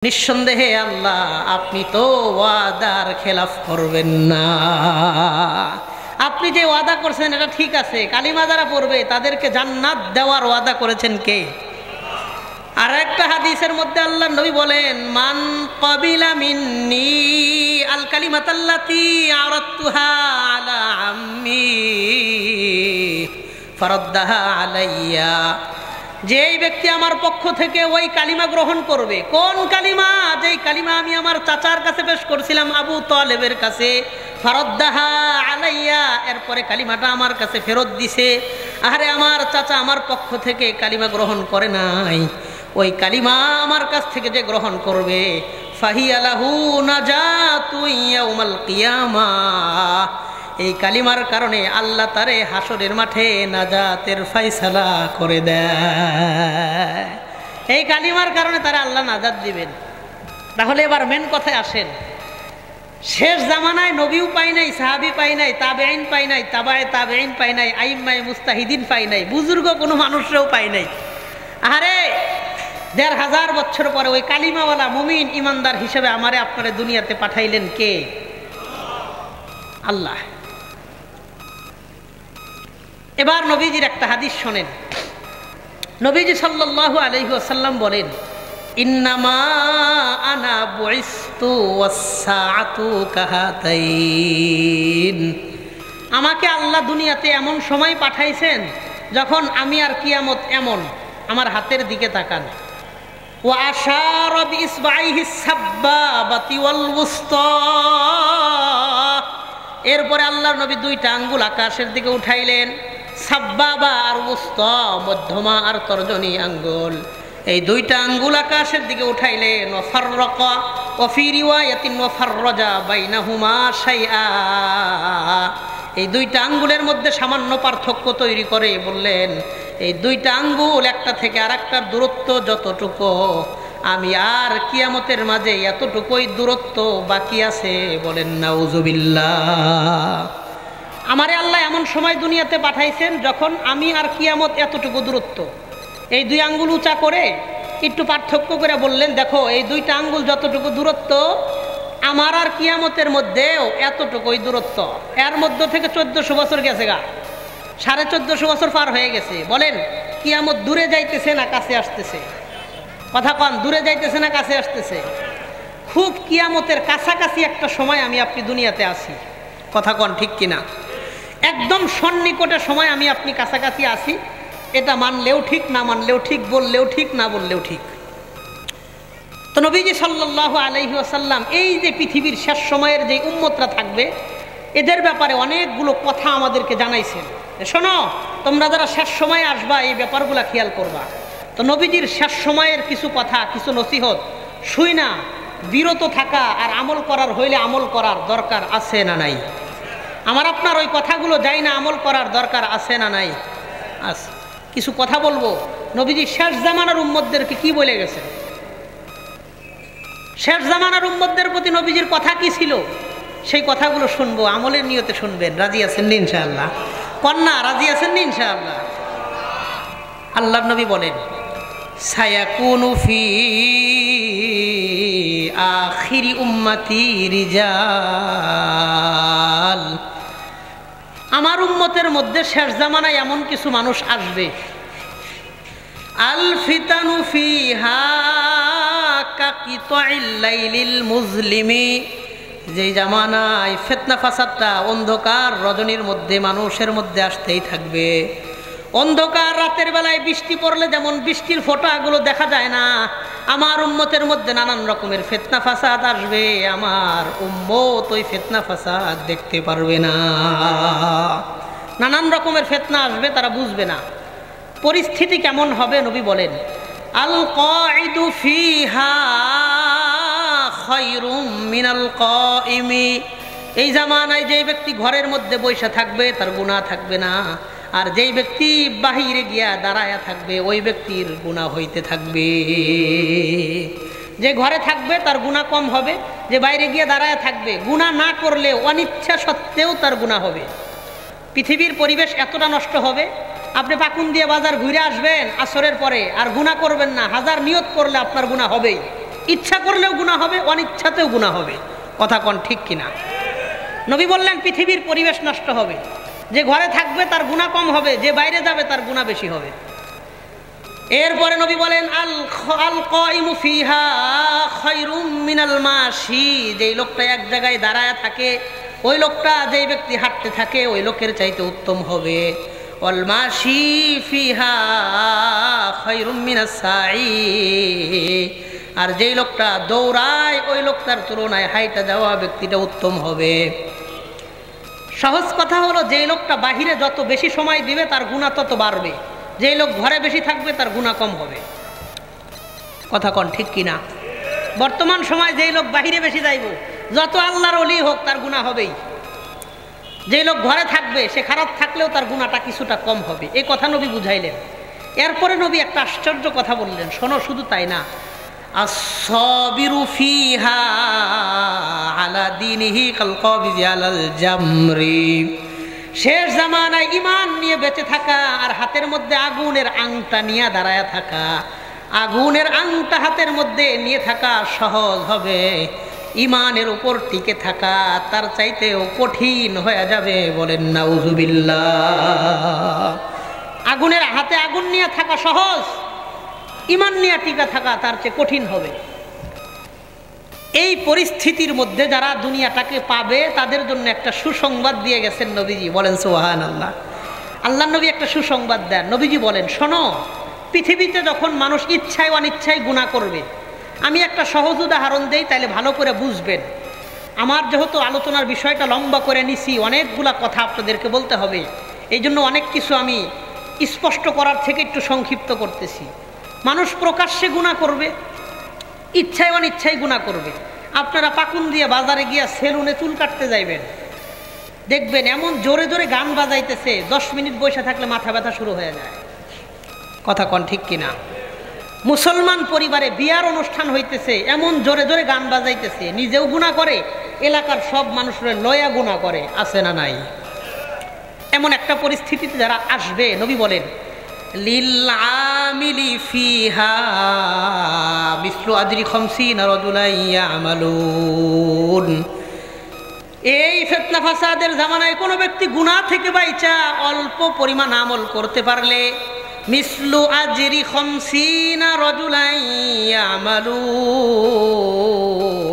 নিঃসন্দেহে আল্লাহ আপনি তো ওয়াদার খেলাফ করবেন না। আপনি যে ওয়াদা করছেন এটা ঠিক আছে, কালিমা যারা পড়বে তাদেরকে জান্নাত দেওয়ার ওয়াদা করেছেন কে? আর একটা হাদিসের মধ্যে আল্লাহ নবী বলেন, মান ক্বাবিলা মিন্নি আল কালিমাতাল্লাতী আরাদতুহা আলা আম্মি ফারাদ্দাহা আলাইয়া, যেই ব্যক্তি আমার পক্ষ থেকে ওই কালিমা গ্রহণ করবে। কোন কালিমা? যেই কালিমা আমি আমার চাচার কাছে পেশ করছিলাম, আবু তালেবের কাছে। ফারাদ্দাহা আলাইয়া, এরপরে কালিমাটা আমার কাছে ফেরত দিছে। আরে আমার চাচা আমার পক্ষ থেকে কালিমা গ্রহণ করে নাই, ওই কালিমা আমার কাছ থেকে যে গ্রহণ করবে, ফাহিয়া লাহু নাজাতু ইয়াউমাল কিয়ামাহ, এই কালিমার কারণে আল্লাহ তারে হাসরের মাঠে নাজাতের ফায়সালা করে দেয়। এই কালিমার কারণে তারা আল্লাহ নাজাত দিবেন। তাহলে এবার মেন কথায় আসেন, শেষ জামানায় নবীও পাই নাই, সাহাবি পাই নাই, তাবেঈন পাই নাই, তাবায়ে তাবেঈন পাই নাই, আইম্মায়ে মুস্তাহিদিন পাই নাই, বুজুর্গ কোনো মানুষরাও পাই নাই। আরে ১৫০০ বছর পরে ওই কালিমাওয়ালা মুমিন ইমানদার হিসেবে আমারে আপনারা দুনিয়াতে পাঠাইলেন কে? আল্লাহ। এবার নবীজির একটা হাদিস শোনেন। নবীজি সাল্লাল্লাহু আলাইহি ওয়াসাল্লাম বলেন, ইন্নামা আনা বুইসতু ওয়াস-সাআতু কাহাতাইন, আমাকে আল্লাহ দুনিয়াতে এমন সময় পাঠাইছেন যখন আমি আর কিয়ামত এমন। আমার হাতের দিকে তাকান। ওয়া আশারা বিইসবাইহিস সাব্বাবাতি ওয়াল উসতা, এরপরে আল্লাহর নবী দুইটা আঙ্গুল আকাশের দিকে উঠাইলেন, সাব্বাবা আর উসতা, মধ্যমা আর তর্জনী আঙ্গুল, এই দুইটা আঙ্গুল আকাশের দিকে উঠাইলেন। ওয়া ফাররাকা ওয়া ফি রিওয়ায়াতিন ওয়া ফাররাজা বাইনাহুমা শাইআ, এই দুইটা আঙ্গুলের মধ্যে সামান্য পার্থক্য তৈরি করে বললেন, এই দুইটা আঙ্গুল একটা থেকে আরেকটার দূরত্ব যতটুকু, আমি আর কিয়ামতের মাঝে এতটুকুই দূরত্ব বাকি আছে। বলেন নাউজুবিল্লাহ। আমারে আল্লাহ এমন সময় দুনিয়াতে পাঠাইছেন যখন আমি আর কিয়ামত এতটুকু দূরত্ব। এই দুই আঙ্গুল উঁচা করে একটু পার্থক্য করে বললেন, দেখো এই দুইটা আঙ্গুল যতটুকু দূরত্ব, আমার আর কিয়ামতের মধ্যেও এতটুকুই দূরত্ব। এর মধ্য থেকে 1400 বছর গেছে গা, 1450 বছর পার হয়ে গেছে। বলেন কিয়ামত দূরে যাইতেছে না কাছে আসতেছে? কথা কন, দূরে যাইতেছে না কাছে আসতেছে? খুব কিয়ামতের কাছাকাছি একটা সময় আমি আপনি দুনিয়াতে আছি। কথা কন ঠিক কিনা? একদম সন্নিকটের সময় আমি আপনি কাছাকাছি আছি। এটা মানলেও ঠিক, না মানলেও ঠিক, বললেও ঠিক, না বললেও ঠিক। তো নবীজি সাল্লাল্লাহু আলাইহি ওয়াসাল্লাম এই যে পৃথিবীর শেষ সময়ের যে উম্মতরা থাকবে, এদের ব্যাপারে অনেকগুলো কথা আমাদেরকে জানাইছেন। শোনো, তোমরা যারা শেষ সময়ে আসবা এই ব্যাপারগুলো খেয়াল করবা। তো নবীজির শেষ সময়ের কিছু কথা, কিছু নসিহত শুই না বিরত থাকা আর আমল করার হইলে আমল করার দরকার আছে না নাই? আমার আপনার ওই কথাগুলো যাই না, আমল করার দরকার আছে না নাই? আস কিছু কথা বলবো। নবীজি শেষ জামানার উম্মতদেরকে কি বলে গেছেন, শেষ জামানার উম্মতদের প্রতি নবীজির কথা কি ছিল, সেই কথাগুলো শুনবো, আমলের নিয়তে শুনবেন। রাজি আছেন নি ইনশাআল্লাহ? কন্যা রাজি আছেন নি ইনশাআল্লাহ? আল্লাহর নবী বলেন, সায়াকুনু ফি আখিরি উম্মতি রিজাল, আমার উম্মতের মধ্যে শেষ জামানায় এমন কিছু মানুষ আসবে, আল ফিতানু ফিহা কাকিতাইল লাইলিল মুজলিমি, যেই জামানায় ফিতনা ফাসাদটা অন্ধকার রজনীর মধ্যে মানুষের মধ্যে আসতেই থাকবে। অন্ধকার রাতের বেলায় বৃষ্টি পড়লে যেমন বৃষ্টির ফোঁটাগুলো দেখা যায় না, আমার উম্মতের মধ্যে নানান রকমের ফিতনা ফাসাদ আসবে। আমার উম্মত ওই ফিতনা ফাসাদ দেখতে পারবে না। নানান রকমের ফিতনা আসবে, তারা বুঝবে না। পরিস্থিতি কেমন হবে নবী বলেন, আল কাঈদু ফিহা খায়রুম মিনাল কাইমি, এই জামানায় যে ব্যক্তি ঘরের মধ্যে বসে থাকবে তার গুনাহ থাকবে না, আর যেই ব্যক্তি বাহিরে গিয়া দাঁড়ায়া থাকবে ওই ব্যক্তির গুনাহ হইতে থাকবে। যে ঘরে থাকবে তার গুনাহ কম হবে, যে বাইরে গিয়ে দাঁড়ায়া থাকবে গুনাহ না করলে অনিচ্ছা সত্ত্বেও তার গুনাহ হবে। পৃথিবীর পরিবেশ এতটা নষ্ট হবে, আপনি পাকুন দিয়ে বাজার ঘুরে আসবেন আসরের পরে আর গুনাহ করবেন না, হাজার নিয়ত করলে আপনার গুনাহ হবেই। ইচ্ছা করলেও গুনাহ হবে, অনিচ্ছাতেও গুনাহ হবে। কথা কোন ঠিক কিনা? নবী বললেন পৃথিবীর পরিবেশ নষ্ট হবে, যে ঘরে থাকবে তার গুনাহ কম হবে, যে বাইরে যাবে তার গুনাহ বেশি হবে। এরপরে নবী বলেন আল কাইমু ফিহা খায়রুম মিনাল মাশি, যেই লোকটা এক জায়গায় দাঁড়ায় থাকে ওই লোকটা, যেই ব্যক্তি হাঁটতে থাকে ওই লোকের চাইতে উত্তম হবে। ওয়াল মাশি ফিহা খায়রুম মিনাস সাই, আর যেই লোকটা দৌড়ায় ওই লোকটার তুলনায় হাইটা যাওয়া ব্যক্তিটা উত্তম হবে। সহজ কথা হলো, যেই লোকটা বাহিরে যত বেশি সময় দিবে তার গুনাহ তত বাড়বে, যেই লোক ঘরে বেশি থাকবে তার গুনাহ কম হবে। কথা কোন ঠিক কিনা? বর্তমান সময় যেই লোক বাহিরে বেশি যাইব, যত আল্লাহর ওলি হোক তার গুনাহ হবেই। যেই লোক ঘরে থাকবে সে খারাপ থাকলেও তার গুনাহটা কিছুটা কম হবে। এই কথা নবী বুঝাইলেন। এরপরে নবী একটা আশ্চর্য কথা বললেন, শোনো, শুধু তাই না, আস-সাবিরু ফিহা আলা দীনিহি কাল কাবিজি আলাল জামরি, শেষ জামানায় ঈমান নিয়ে বেঁচে থাকা আর হাতের মধ্যে আগুনের আংটা নিয়ে দাঁড়ায় থাকা, আগুনের আংটা হাতের মধ্যে নিয়ে থাকা সহজ হবে, ঈমানের উপর টিকে থাকা তার চাইতেও কঠিন হয়ে যাবে। বলেন নাউযুবিল্লাহ। আগুনের হাতে আগুন নিয়ে থাকা সহজ, ঈমান নিয়ে টিকে থাকা তার চেয়ে কঠিন হবে। এই পরিস্থিতির মধ্যে যারা দুনিয়াটাকে পাবে তাদের জন্য একটা সুসংবাদ দিয়ে গেছেন নবীজি। বলেন সুবহানাল্লাহ। আল্লাহ নবী একটা সুসংবাদ দেন। নবীজি বলেন, শোনো, পৃথিবীতে যখন মানুষ ইচ্ছায় অনিচ্ছায় গুনাহ করবে, আমি একটা সহজ উদাহরণ দেই, তাইলে ভালো করে বুঝবেন। আমার যেহেতু আলোচনার বিষয়টা লম্বা করে নিছি, অনেকগুলা কথা আপনাদেরকে বলতে হবে, এই জন্য অনেক কিছু আমি স্পষ্ট করার থেকে একটু সংক্ষিপ্ত করতেছি। মানুষ প্রকাশ্যে গুনাহ করবে, ইচ্ছায় অনিচ্ছায় গুনাহ করবে। আপনারা পাকুন দিয়ে বাজারে গিয়া সেলুনে চুল কাটতে যাইবেন, দেখবেন এমন জোরে জোরে গান বাজাইতেছে, 10 মিনিট বসে থাকলে মাথা ব্যথা শুরু হয়ে যায়। কথা কোন ঠিক কিনা? মুসলমান পরিবারে বিয়ার অনুষ্ঠান হইতেছে, এমন জোরে জোরে গান বাজাইতেছে, নিজেও গুনাহ করে, এলাকার সব মানুষের লয়া গুনাহ করে। আছে না নাই? এমন একটা পরিস্থিতিতে যারা আসবে, নবী বলেন লিল আমিলি ফিহা মিসলু আজরি 50 রাজুলান ইয়ামালুন। এই ফিতনা ফাসাদের জামানায় কোনো ব্যক্তি গুনাহ থেকে বাইচা অল্প পরিমাণ আমল করতে পারলে মিসলু আজরি 50 রাজুলান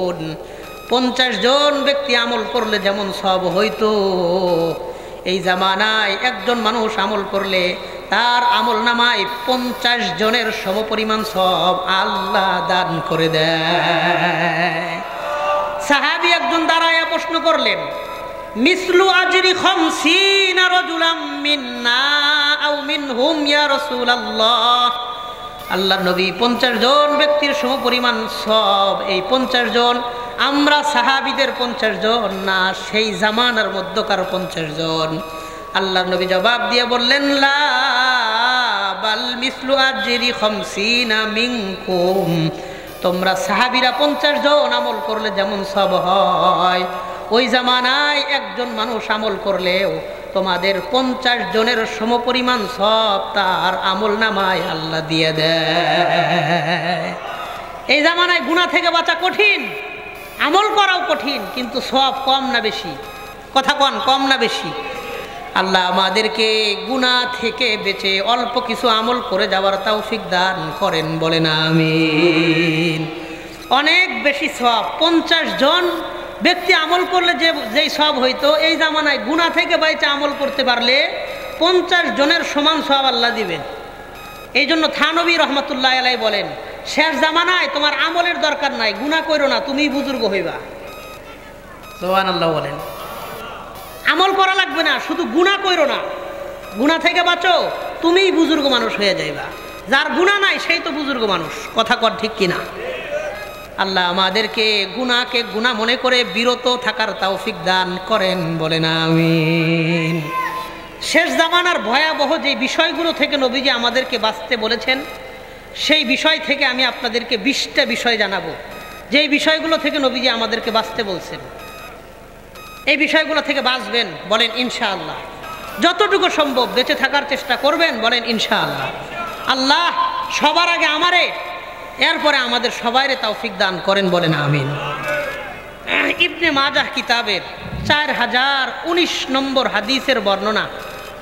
ইয়ামালুন, 50 জন ব্যক্তি আমল করলে যেমন সওয়াব হইতো, এই জামানায় একজন মানুষ আমল করলে তার আমল নামায় 50 জনের সমপরিমাণ সওয়াব আল্লাহ দান করে দেয়। সাহাবী একজন দাঁড়ায়া প্রশ্ন করলেন, মিসলু আজরি 50 রাজুলাম মিন্না আও মিনহুম ইয়া রাসূলুল্লাহ। আল্লাহর নবী 50 জন ব্যক্তির সমপরিমাণ সওয়াব, এই 50 জন আমরা সাহাবীদের 50 জন না, সেই জামানার মধ্যকার 50 জন। আল্লাহর নবী জবাব দিয়ে বললেন, লা বাল মিসলু আজরি 50 মিনকুম, তোমরা সাহাবীরা 50 জন আমল করলে যেমন সওয়াব হয়, ওই জামানায় একজন মানুষ আমল করলেও তোমাদের 50 জনের সমপরিমাণ সওয়াব তার আমল নামায় আল্লাহ দিয়ে দেয়। এই জামানায় গুনাহ থেকে বাঁচা কঠিন, আমল করাও কঠিন, কিন্তু সওয়াব কম না বেশি? কথা কোন, কম না বেশি? আল্লাহ আমাদেরকে গুনাহ থেকে বেঁচে অল্প কিছু আমল করে যাওয়ার তৌফিক দান করেন। বলেন আমিন। অনেক বেশি সওয়াব, 50 জন ব্যক্তি আমল করলে যেই সওয়াব হইতো, এই জামানায় গুনাহ থেকে বাইচা আমল করতে পারলে 50 জনের সমান সওয়াব আল্লাহ দিবেন। এই জন্য থানবী রহমতুল্লাহ আলাইহি বলেন, শেষ জামানায় তোমার আমলের দরকার নাই, গুনাহ করো না, তুমি বুজুর্গ হইবা। সুবহানাল্লাহ বলেন। আমল করা লাগবে না, শুধু গুনাহ করো না, গুনাহ থেকে বাঁচো, তুমিই বুজুর্গ মানুষ হয়ে যাইবা। যার গুনাহ নাই সেই তো বুজুর্গ মানুষ। কথা কর ঠিক কিনা? আল্লাহ আমাদেরকে গুনাহকে গুনাহ মনে করে বিরত থাকার তৌফিক দান করেন। বলেন আমিন। শেষ জামানার ভয়াবহ যে বিষয়গুলো থেকে নবীজি আমাদেরকে বাঁচতে বলেছেন, সেই বিষয় থেকে আমি আপনাদেরকে 20টা বিষয় জানাবো, যেই বিষয়গুলো থেকে নবীজি আমাদেরকে বাঁচতে বলছেন। এই বিষয়গুলো থেকে বাঁচবেন, বলেন ইনশাআল্লাহ। যতটুকু সম্ভব বেঁচে থাকার চেষ্টা করবেন, বলেন ইনশাআল্লাহ। আল্লাহ সবার আগে আমারে এরপরে আমাদের সবাইরে তৌফিক দান করেন, বলেন আমিন। ইবনে মাজাহ কিতাবের 4019 নম্বর হাদিসের বর্ণনা,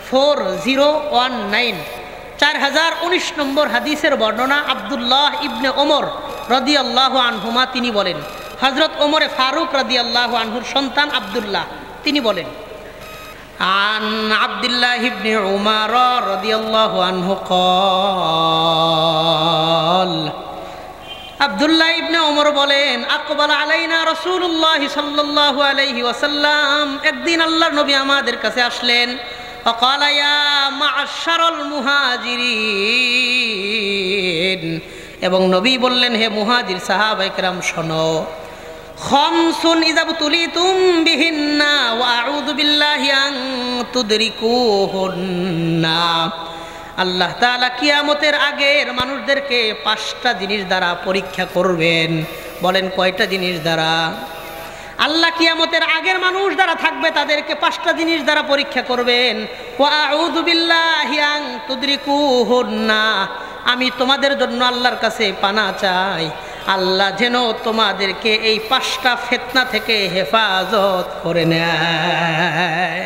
4019, 4019 নম্বর হাদিসের বর্ণনা। আব্দুল্লাহ ইবনে ওমর রাদিয়াল্লাহু আনহুমা তিনি বলেন, হযরত ওমরে ফারুক রাদিয়াল্লাহু আনহুর সন্তান আব্দুল্লাহ তিনি বলেন, আন আব্দুল্লাহ ইবনে উমর রাদিয়াল্লাহু আনহু قال, আব্দুল্লাহ ইবনে ওমর বলেন, আকবাল আলাইনা রাসূলুল্লাহ সাল্লাল্লাহু আলাইহি ওয়াসাল্লাম, একদিন আল্লাহর নবী আমাদের কাছে আসলেন। وقال يا معشر المهاجرين, এবং নবী বললেন, হে মুহাজির সাহাবায়ে কেরাম শোনো, খামসুন ইযা বুতুলিতুম বিহিন্না ওয়া আউযু বিল্লাহি আন তুদরিকুহুন্না। আল্লাহ তাআলা কিয়ামতের আগের মানুষদেরকে 5টা জিনিস দ্বারা পরীক্ষা করবেন। বলেন কয়টা জিনিস দ্বারা? আল্লাহ কিয়ামতের আগের মানুষ যারা থাকবে তাদেরকে 5টা জিনিস দ্বারা পরীক্ষা করবেন। ওয়া আউযু বিল্লাহি আন তুদরিকুহুন্না, আমি তোমাদের জন্য আল্লাহর কাছে পানাহ চাই, আল্লাহ যেন তোমাদেরকে এই 5টা ফিতনা থেকে হেফাজত করে নেয়।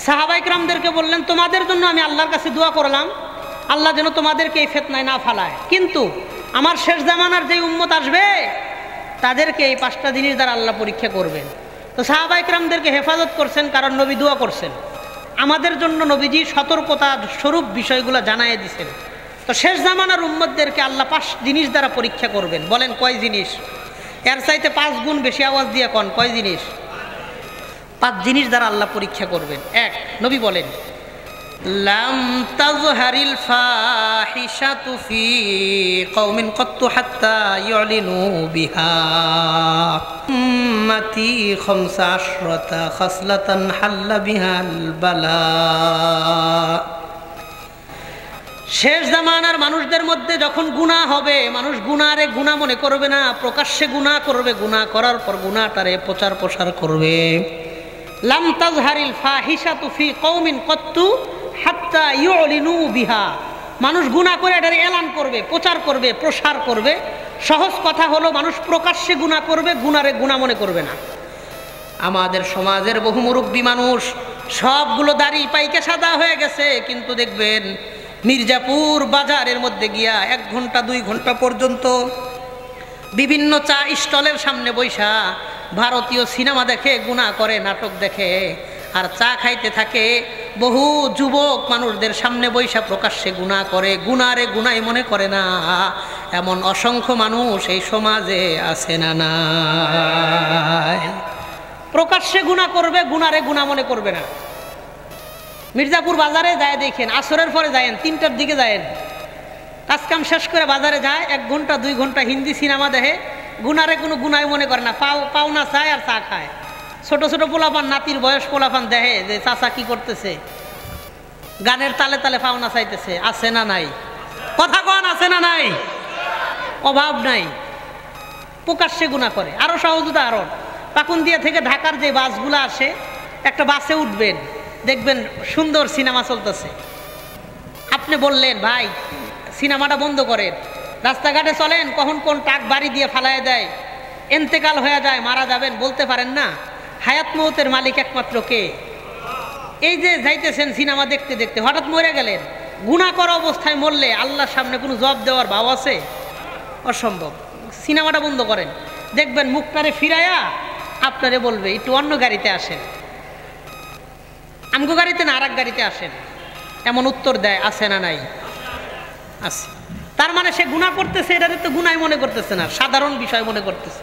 সাহাবায়ে কেরামদেরকে বললেন, তোমাদের জন্য আমি আল্লাহর কাছে দোয়া করলাম, আল্লাহ যেন তোমাদেরকে এই ফিতনায় না ফালায়, কিন্তু আমার শেষ জামানার যে উম্মত আসবে তাদেরকে এই 5টা জিনিস দ্বারা আল্লাহ পরীক্ষা করবেন। তো সাহাবায়ে কেরামদেরকে হেফাজত করছেন, কারণ নবী দোয়া করছেন। আমাদের জন্য নবীজি সতর্কতা স্বরূপ বিষয়গুলো জানাইয়ে দিয়েছেন। তো শেষ জামানার উম্মতদেরকে আল্লাহ 5 জিনিস দ্বারা পরীক্ষা করবেন। বলেন কয় জিনিস? এর চাইতে 5 গুণ বেশি আওয়াজ দিয়ে কোন কয় জিনিস? 5 জিনিস দ্বারা আল্লাহ পরীক্ষা করবেন। 1, নবী বলেন, লাম তাজহারিল ফাহিশাতু ফি কওমিন কত্তু হাত্তা ইউলিনু বিহা উম্মতি 15 খাসলাতান হাল্লা বিহাল বালা। শেষ জামানার মানুষদের মধ্যে যখন গুনাহ হবে, মানুষ গুনাহরে গুনাহ মনে করবে না, প্রকাশ্যে গুনাহ করবে, গুনাহ করার পর গুনাহটারে প্রচার প্রসার করবে। লাম তাজহারিল ফাহিশাতু ফি কওমিন কত্তু হাত্তা ইউলিনু বিহা, মানুষ গুনাহ করে এটারে এলান করবে, প্রচার করবে, প্রসার করবে। সহজ কথা হলো, মানুষ প্রকাশ্যে গুনাহ করবে, গুনাহরে গুনাহ মনে করবে না। আমাদের সমাজের বহু মুরব্বী মানুষ সবগুলো দাড়ি পাইকে সাদা হয়ে গেছে, কিন্তু দেখবেন মির্জাপুর বাজারের মধ্যে গিয়া 1 ঘন্টা 2 ঘন্টা পর্যন্ত বিভিন্ন চা স্টলের সামনে বৈশা ভারতীয় সিনেমা দেখে, গুনাহ করে, নাটক দেখে, আর চা খাইতে থাকে। বহু যুবক মানুষদের সামনে বৈশা প্রকাশ্যে গুনাহ করে, গুনাহরে গুনাহ মনে করে না। এমন অসংখ্য মানুষ এই সমাজে আছে না নাই? প্রকাশ্যে গুনাহ করবে, গুনাহরে গুনাহ মনে করবে না। মির্জাপুর বাজারে যায় দেখেন, আসরের পরে যায়েন, 3টার দিকে যায়েন, কাজকাম শেষ করে বাজারে যায়, 1 ঘন্টা 2 ঘন্টা হিন্দি সিনেমা দেখে, গুনারে কোনো গুনাহ মনে করে না, পাওনা চায় আর চা খায়। ছোট ছোট পোলাপান, নাতির বয়স পোলাপান দেখে যে চাচা কি করতেছে, গানের তালে তালে পাওনা চাইতেছে। আছে না নাই? কথা কন, আছে না নাই? অভাব নাই। প্রকাশ্যে গুনাহ করে। আরো সহজ উদাহরণ, পাকুন্দিয়া থেকে ঢাকার যে বাসগুলো আসে, একটা বাসে উঠবেন, দেখবেন সুন্দর সিনেমা চলতেছে। আপনি বললেন, ভাই সিনেমাটা বন্ধ করেন, রাস্তাঘাটে চলেন, কখন কোন টাক বাড়ি দিয়ে ফালায় দেয়, এন্তেকাল হয়ে যায়, মারা যাবেন, বলতে পারেন না। হায়াত মৌতের মালিক একমাত্র কে? এই যে যাইতেছেন সিনেমা দেখতে দেখতে হঠাৎ মরে গেলেন, গুনাহ করা অবস্থায় মরলে আল্লাহর সামনে কোনো জবাব দেওয়ার ভাব আছে? অসম্ভব। সিনেমাটা বন্ধ করেন, দেখবেন মুখটারে ফিরাইয়া আপনারে বলবে, একটু অন্য গাড়িতে আসেন, আমগো গাড়িতে না, আরেক গাড়িতে আসেন। এমন উত্তর দেয়, আছে না নাই? আছে। তার মানে সে গুনাহ করতেছে, এটাতে তো গুনাহ মনে করতেছে না, সাধারণ বিষয় মনে করতেছে।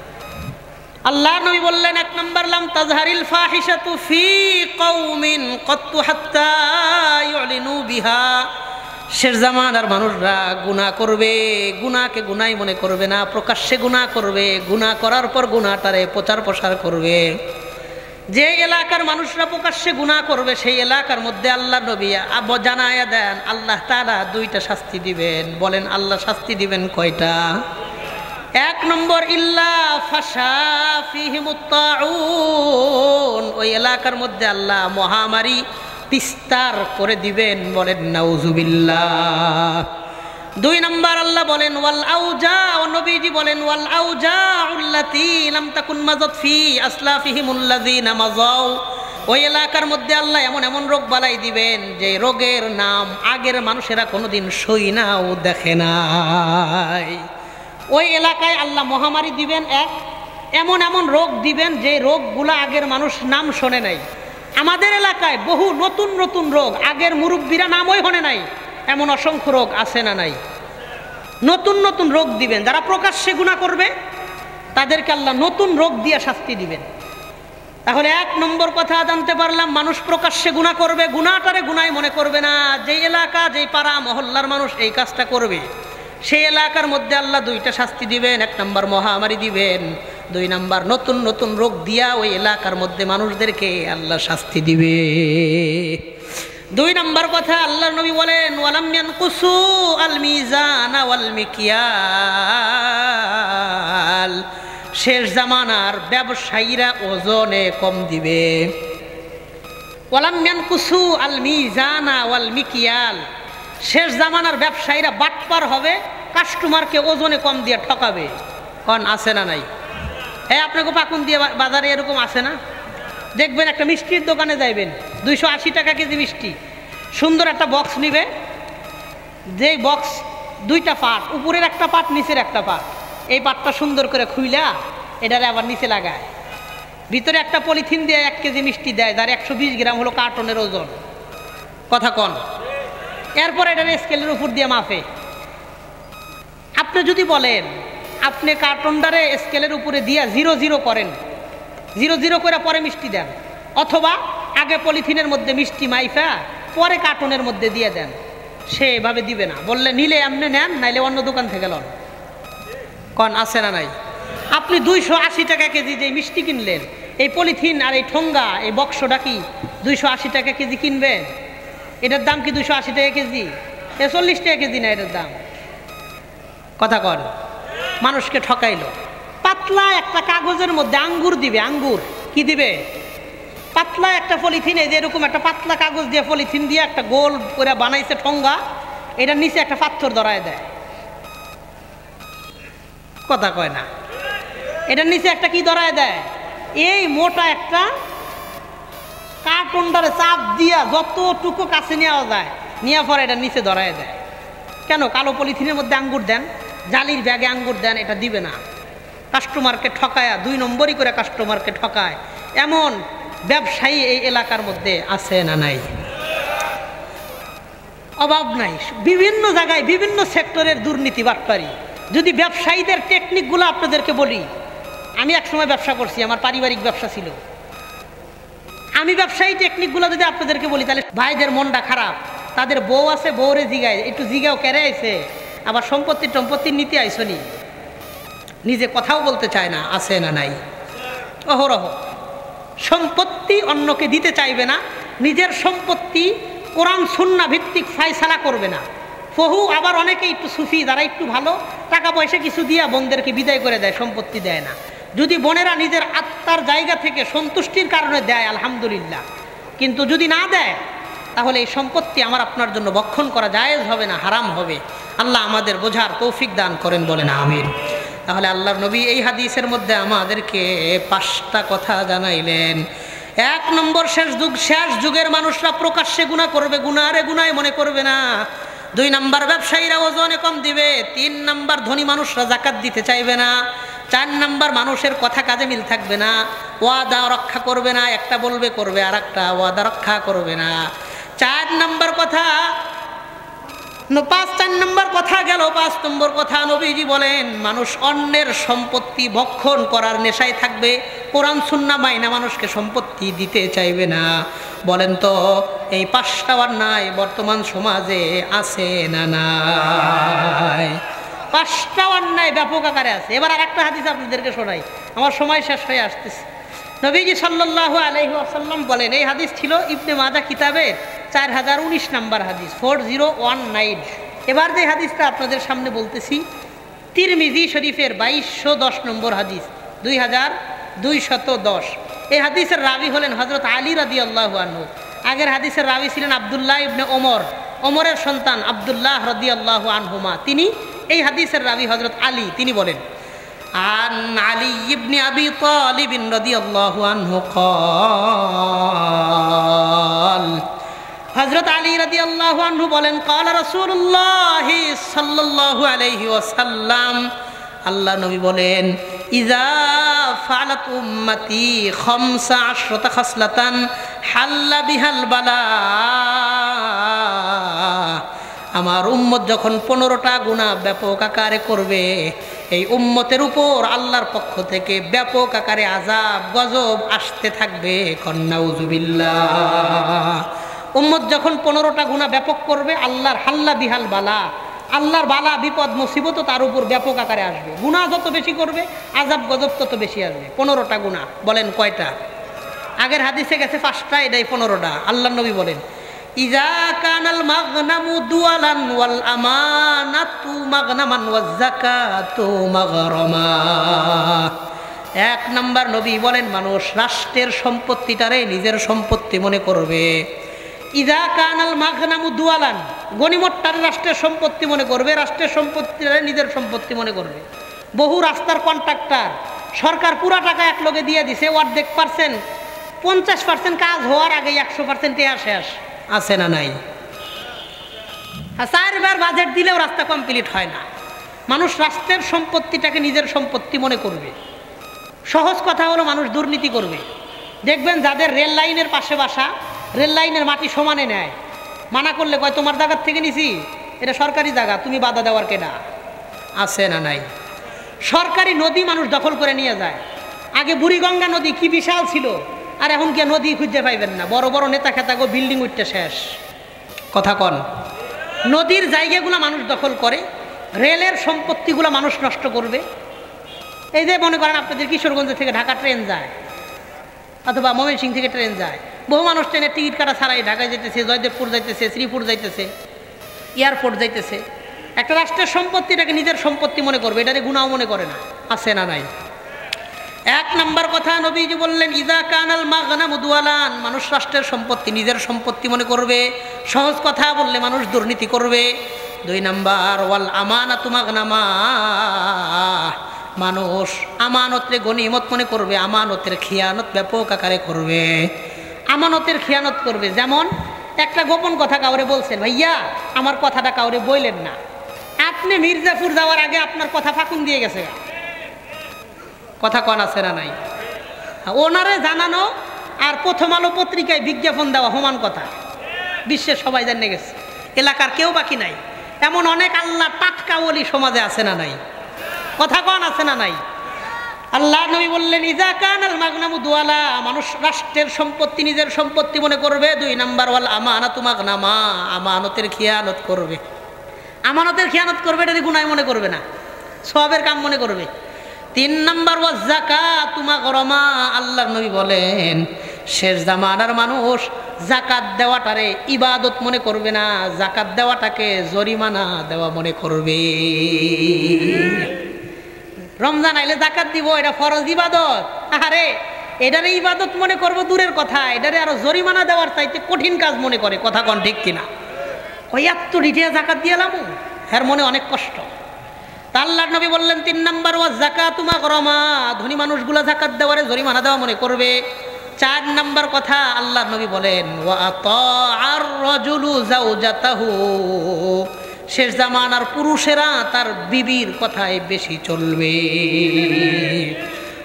আল্লাহ নবী বললেন, 1 নম্বর, লাম তাজহারিল ফাহিশাতু ফি কওমিন কত্তু হাত্তা ইউলিনু বিহা, শেষ জামানার মানুষরা গুনাহ করবে, গুনাহকে গুনাহ মনে করবে না, প্রকাশ্যে গুনাহ করবে, গুনাহ করার পর গুনাহটারে প্রচার প্রসার করবে। যে এলাকার মানুষরা প্রকাশ্যে গুনাহ করবে, সেই এলাকার মধ্যে আল্লাহ নবী জানায়া দেন, আল্লাহ তাআলা 2টা শাস্তি দিবেন। বলেন আল্লাহ শাস্তি দিবেন কয়টা? 1 নম্বর, ইল্লা ফাশা ফিহিমুত তাউন, ওই এলাকার মধ্যে আল্লাহ মহামারী বিস্তার করে দিবেন। বলেন নাউজুবিল্লাহ। 2 নম্বর আল্লাহ বলেন ওয়াল আউজা, ও নবীজি বলেন ওয়াল আউজা আল্লাতী লাম তাকুন মাযাত ফি আসলাফিহিমুল্লাযীনা মাযাউ, ওই এলাকার মধ্যে আল্লাহ এমন এমন রোগ বালাই দিবেন যে রোগের নাম আগের মানুষেরা কোনোদিন সই নাও দেখে নাই। ওই এলাকায় আল্লাহ মহামারী দিবেন, এমন এমন রোগ দিবেন যে রোগগুলো আগের মানুষ নাম শোনে নাই। আমাদের এলাকায় বহু নতুন নতুন রোগ আগের মুরব্বীরা নামই শোনে নাই, এমন অসংখ্য রোগ আছে না নাই? নতুন নতুন রোগ দিবেন, যারা প্রকাশ্যে গুনাহ করবে তাদেরকে আল্লাহ নতুন রোগ দিয়ে শাস্তি দিবেন। তাহলে 1 নম্বর কথা জানতে পারলাম, মানুষ প্রকাশ্যে গুনাহ করবে, গুনাহটারে গুনাহ মনে করবে না। যেই এলাকা, যেই পাড়া মহল্লার মানুষ এই কাজটা করবে, সেই এলাকার মধ্যে আল্লাহ 2টা শাস্তি দিবেন। 1 নম্বর মহামারী দিবেন, 2 নম্বর নতুন নতুন রোগ দিয়া ওই এলাকার মধ্যে মানুষদেরকে আল্লাহ শাস্তি দিবে। 2 নম্বর কথা আল্লাহর নবী বলেন ওয়ালাম ইয়ানকুসু আল মিজানা ওয়াল মিকিয়াল, শেষ জামানার ব্যবসায়ীরা ওজনে কম দিবে। ওয়ালাম ইয়ানকুসু আল মিজানা ওয়াল মিকিয়াল, শেষ জামানার ব্যবসায়ীরা বাটপার হবে, কাস্টমারকে ওজনে কম দিয়ে ঠকাবে। কোন আছে না নাই? হ্যাঁ, আপনাকে পাকুন দিয়ে বাজারে এরকম আছে না? দেখবেন একটা মিষ্টির দোকানে যাইবেন, 280 টাকা কেজি মিষ্টি, সুন্দর একটা বক্স নিবে, যেই বক্স 2টা পার্ট, উপরের একটা পার্ট নিচের একটা পার্ট, এই পার্টটা সুন্দর করে খুইলা এটারে আবার নিচে লাগায়, ভিতরে একটা পলিথিন দিয়ে 1 কেজি মিষ্টি দেয়, যার 120 গ্রাম হলো কার্টনের ওজন। কথা কন? এরপরে এটারে স্কেলের উপর দিয়ে মাপে। আপনি যদি বলেন আপনি কার্টনটারে স্কেলের উপরে দিয়ে 0 করেন, 0 করে পরে মিষ্টি দেন, অথবা আগে পলিথিনের মধ্যে মিষ্টি মাইফা পরে কার্টনের মধ্যে দিয়ে দেন, সে এভাবে দিবে না। বললে নিলে এমনি নেন, নাইলে অন্য দোকান থেকে লন। কন আছে না নাই? আপনি 280 টাকা কেজি যে মিষ্টি কিনলেন, এই পলিথিন আর এই ঠোঙ্গা, এই বক্সটা কি 280 টাকা কেজি কিনবেন? এটার দাম কি 280 টাকা কেজি? 40 টাকা কেজি না এটার দাম। কথা কন? মানুষকে ঠকাইলো। পাতলা একটা কাগজের মধ্যে আঙ্গুর দিবে, আঙ্গুর কি দিবে? পাতলা একটা পলিথিনে, যে এরকম একটা পাতলা কাগজ দিয়ে পলিথিন দিয়ে একটা গোল করে বানাইছে ঠোঙ্গা, এটার নিচে একটা পাথর ধরায় দেয়। কথা কয় না? এটার নিচে একটা কি ধরায় দেয়? এই মোটা একটা কার্টনটারে চাপ দিয়া যতটুকু কাছে নেওয়া যায় নিয়ে পরে এটার নিচে ধরায় দেয়। কেন? কালো পলিথিনের মধ্যে আঙ্গুর দেন, জালির ব্যাগে আঙ্গুর দেন, এটা দিবে না। কাস্টমারকে ঠকায়া 2 নম্বরই করে কাস্টমারকে ঠকায়, এমন ব্যবসায়ী এই এলাকার মধ্যে আছে না নাই? অভাব নাই। বিভিন্ন জায়গায় বিভিন্ন সেক্টরের দুর্নীতি বাটপারি। যদি ব্যবসায়ীদের টেকনিকগুলো আপনাদেরকে বলি, আমি একসময় ব্যবসা করছি, আমার পারিবারিক ব্যবসা ছিল। আমি ব্যবসায়ী টেকনিকগুলো যদি আপনাদেরকে বলি, তাহলে ভাইদের মনটা খারাপ। তাদের বউ আছে, বউরে জিগায়, একটু জিগাও কেড়ে আইছে, আবার সম্পত্তি নিতে আইসনি, নিজে কথাও বলতে চায় না। আছে না নাই? অহরহ সম্পত্তি অন্যকে দিতে চাইবে না, নিজের সম্পত্তি কোরআন সুন্নাহ ভিত্তিক ফায়সালা করবে না। বহু আবার অনেকে একটু সুফি, যারা একটু ভালো টাকা পয়সা কিছু দিয়া বোনদেরকে বিদায় করে দেয়, সম্পত্তি দেয় না। যদি বোনেরা নিজের আত্মার জায়গা থেকে সন্তুষ্টির কারণে দেয় আলহামদুলিল্লাহ, কিন্তু যদি না দেয় তাহলে এই সম্পত্তি আমার আপনার জন্য ভক্ষণ করা জায়েজ হবে না, হারাম হবে। আল্লাহ আমাদের বোঝার তৌফিক দান করেন, বলেন আমিন। তাহলে আল্লাহর নবী এই হাদিসের মধ্যে আমাদেরকে 5টা কথা জানাইলেন। 1 নম্বর, শেষ যুগের মানুষরা প্রকাশ্যে গুনাহ করবে, গুনাহে গুনাহ মনে করবে না। 2 নম্বর, ব্যবসায়ীরা ওজনে কম দিবে। 3 নম্বর, ধনী মানুষরা যাকাত দিতে চাইবে না। 4 নম্বর, মানুষের কথা কাজে মিল থাকবে না, ওয়াদা রক্ষা করবে না, একটা বলবে করবে আর একটা ওয়াদা রক্ষা করবে না। 4 নম্বর কথা 4 নম্বর কথা গেল। 5 নম্বর কথা নবীজি বলেন, মানুষ অন্যের সম্পত্তি ভক্ষণ করার নেশায় থাকবে, কোরআন সুন্নাহ মাইনা মানুষকে সম্পত্তি দিতে চাইবে না। বলেন তো এই 5টা অন্যায় বর্তমান সমাজে আছে না নাই? 5টা অন্যায় ব্যাপক আকারে আছে। এবার আর একটা হাদিস আপনাদেরকে শোনাই, আমার সময় শেষ হয়ে আসতেছে। নবীজি সাল্লাল্লাহু আলাইহি ওয়াসাল্লাম বলেন, এই হাদিস ছিল ইবনে মাজাহ কিতাবের 4019 নম্বর হাদিস, 4019। এবার যে হাদিসটা আপনাদের সামনে বলতেছি, তিরমিজি শরীফের 2210 নম্বর হাদিস, 2210। এই হাদিসের রাবি হলেন হযরত আলী রাদিয়াল্লাহু আনহু। আগের হাদিসের রাবি ছিলেন আব্দুল্লাহ ইবনে ওমর ওমরের সন্তান আব্দুল্লাহ রাদিয়াল্লাহু আনহুমা, তিনি এই হাদিসের রাবি হযরত আলী, তিনি বলেন আন আলী ইবনে আবি তালিব রাদিয়াল্লাহু আনহু قال হযরত আলী রাদিয়াল্লাহু আনহু বলেন قال রাসূলুল্লাহ সাল্লাল্লাহু আলাইহি ওয়াসাল্লাম, আল্লাহ নবী বলেন ইযা ফালাত উম্মতি 15 খাসলাতান হাল্লা বিহাল বালা, আমার উম্মত যখন 15টা গুনাহ ব্যাপক আকারে করবে, এই উম্মতের উপর আল্লাহর পক্ষ থেকে ব্যাপক আকারে আযাব গজব আসতে থাকবে। নাউযুবিল্লাহ। উম্মত যখন 15টা গুনাহ ব্যাপক করবে, আল্লাহর হাল্লা বিহাল বালা, আল্লাহর বালা বিপদ মুসিবত তার উপর ব্যাপক আকারে আসবে। গুনাহ যত বেশি করবে আযাব গজব তত বেশি আসবে। 15টা গুনাহ, বলেন কয়টা? আগের হাদিসে গেছে 5টা, এটাই 15টা। আল্লাহর নবী বলেন ইযা কানাল মাগনামু দুয়ালান ওয়াল আমানাতু মাগনামান ওয়াজ যাকাতু মাগরামা। 1 নাম্বার নবী বলেন মানুষ রাষ্ট্রের সম্পত্তিটারে নিজের সম্পত্তি মনে করবে। ইযা কানাল মাগনামু দুয়ালান, গনিমতটারে রাষ্ট্রের সম্পত্তি মনে করবে, রাষ্ট্রের সম্পত্তিটারে নিজের সম্পত্তি মনে করবে। বহু রাস্তার কন্ট্রাক্টর, সরকার পুরা টাকা এক লগে দিয়ে দিছে, অর্ধেক পার্সেন্ট 50% কাজ হওয়ার আগে 100% শেষ, আছে না নাই? 4বার বাজেট দিলেও রাস্তা কমপ্লিট হয় না। মানুষ রাষ্ট্রের সম্পত্তিটাকে নিজের সম্পত্তি মনে করবে। সহজ কথা হলো মানুষ দুর্নীতি করবে। দেখবেন যাদের রেল লাইনের পাশে বাসা, রেল লাইনের মাটি সমানে নেয়, মানা করলে কয় তোমার জায়গার থেকে নিছি, এটা সরকারি জায়গা, তুমি বাধা দেওয়ার কেডা, আছে না নাই? সরকারি নদী মানুষ দখল করে নিয়ে যায়। আগে বুড়িগঙ্গা নদী কি বিশাল ছিল, আর এখন কি নদী খুঁজে পাইবেন না। বড় বড় নেতা খেতাগো বিল্ডিং উঠতে শেষ, কথা কন। নদীর জায়গাগুলো মানুষ দখল করে, রেলের সম্পত্তিগুলো মানুষ নষ্ট করবে। এই যে মনে করেন আপনাদের কিশোরগঞ্জ থেকে ঢাকা ট্রেন যায়, অথবা ময়মনসিংহ থেকে ট্রেন যায়, বহু মানুষ ট্রেনের টিকিট কাটা ছাড়াই ঢাকায় যাইতেছে, জয়দেবপুর যাইতেছে, শ্রীপুর যাইতেছে, এয়ারপোর্ট যাইতেছে। একটা রাষ্ট্রের সম্পত্তিটাকে নিজের সম্পত্তি মনে করবে, এটারে গুনাহ মনে করে না, আছে না নাই? 1 নাম্বার কথা নবীজি বললেন ইযা কানাল মাগনামু দুয়ালান, মানুষ রাষ্ট্রের সম্পত্তি নিজের সম্পত্তি মনে করবে। সহজ কথা বললে মানুষ দুর্নীতি করবে। 2 নাম্বার ওয়াল আমানাতু মাগনামা, মানুষ আমানতরে গনিমত মনে করবে, আমানতের খিয়ানত ব্যাপক আকারে করবে, আমানতের খিয়ানত করবে। যেমন একটা গোপন কথা কাউরে বলছেন, ভাইয়া আমার কথাটা কাউরে বললেন না, আপনি মির্জাপুর যাওয়ার আগে আপনার কথা ফাঁকুন দিয়ে গেছে, কথা কন, আছে না নাই? ওনারে জানানো আর প্রথম আলো পত্রিকায় বিজ্ঞাপন দেওয়া সমান কথা, বিশ্বের সবাই জানিয়ে গেছে, এলাকার কেউ বাকি নাই। এমন অনেক আল্লাহ টাটকা ওলি সমাজে আছে না নাই, কথা কন, আছে না নাই? আল্লাহ নবী বললেন ইযা কানাল মাগনামু দুয়ালা, মানুষ রাষ্ট্রের সম্পত্তি নিজের সম্পত্তি মনে করবে। 2 নাম্বার ওয়াল আমানাতু মাগনামা, আমানতের খিয়ানত করবে। আমানতের খিয়ানত করবে, এটা গুনাহ মনে করবে না, সওয়াবের কাম মনে করবে। 3 নাম্বার ওয়াজ যাকাতু মাগরামা, আল্লাহর নবী বলেন শেষ জামানার মানুষ যাকাত দেওয়াটারে ইবাদত মনে করবে না, যাকাত দেওয়াটাকে জরিমানা দেওয়া মনে করবে। রমজান আইলে যাকাত দিব, এটা ফরজ ইবাদত, আরে এটারে ইবাদত মনে করবো দূরের কথা, এটারে আরো জরিমানা দেওয়ার চাইতে কঠিন কাজ মনে করে, কথা কন ঠিক কিনা? ওই এত রিটিয়া যাকাত দিয়েলাম, এর মনে অনেক কষ্ট। আল্লাহর নবী বললেন 3 নাম্বার ওয়াজ যাকাতু মাগরামা, ধনী মানুষগুলা যাকাত দেওয়ারে জরিমানা দেওয়া মনে করবে। 4 নাম্বার কথা আল্লাহর নবী বলেন ওয়া আতাআর রাজুলু যাওজাতাহু, শেষ জামানার পুরুষেরা তার বিবির কথায় বেশি চলবে।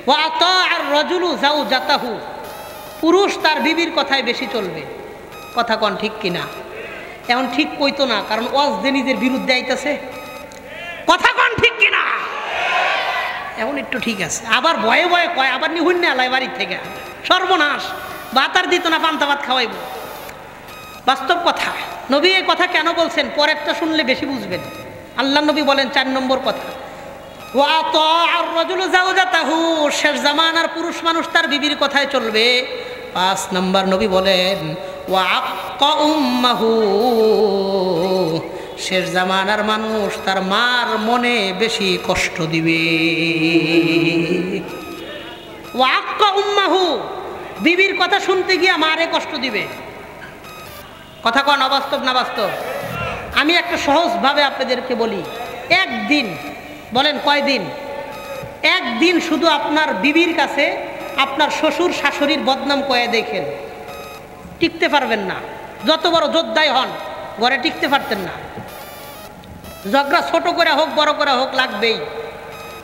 ওয়া আতাআর রাজুলু যাওজাতাহু, পুরুষ তার বিবির কথায় বেশি চলবে, কথা কন ঠিক কিনা? এখন ঠিক কইতো না, কারণ ওয়াজ যে নিজের বিরুদ্ধে আইতাছে, কথা কন ঠিক কিনা? এখন একটু ঠিক আছে, আবার ভয়ে ভয়ে কয়, আবার নিহুন না আলাই বাড়ির থেকে, সর্বনাশ, ভাত আর দিত না, পান্তা ভাত খাওয়াইব। বাস্তব কথা। নবী এই কথা কেন বলছেন পরেরটা শুনলে বেশি বুঝবেন। আল্লাহ নবী বলেন 4 নম্বর কথা ওয়া আতাআর রাজুলু যাওজাতাহু, শেষ জামানার পুরুষ মানুষ তার বিবির কথায় চলবে। 5 নম্বর নবী বলেন ওয়া আক্কা উম্মাহু, শেষ জামানার মানুষ তার মার মনে বেশি কষ্ট দিবে। ওয়া আক্কা উম্মাহু, বিবির কথা শুনতে গিয়া মারে কষ্ট দিবে, কথা কন অবাস্তব না বাস্তব? আমি একটা সহজভাবে আপনাদেরকে বলি, একদিন, বলেন কয়দিন, একদিন শুধু আপনার বিবির কাছে আপনার শ্বশুর শাশুড়ির বদনাম কয়ে দেখেন, টিকতে পারবেন না। যত বড় যোদ্ধাই হন, ঘরে টিকতে পারতেন না। ঝগড়া ছোট করে হোক বড় করে হোক লাগবেই।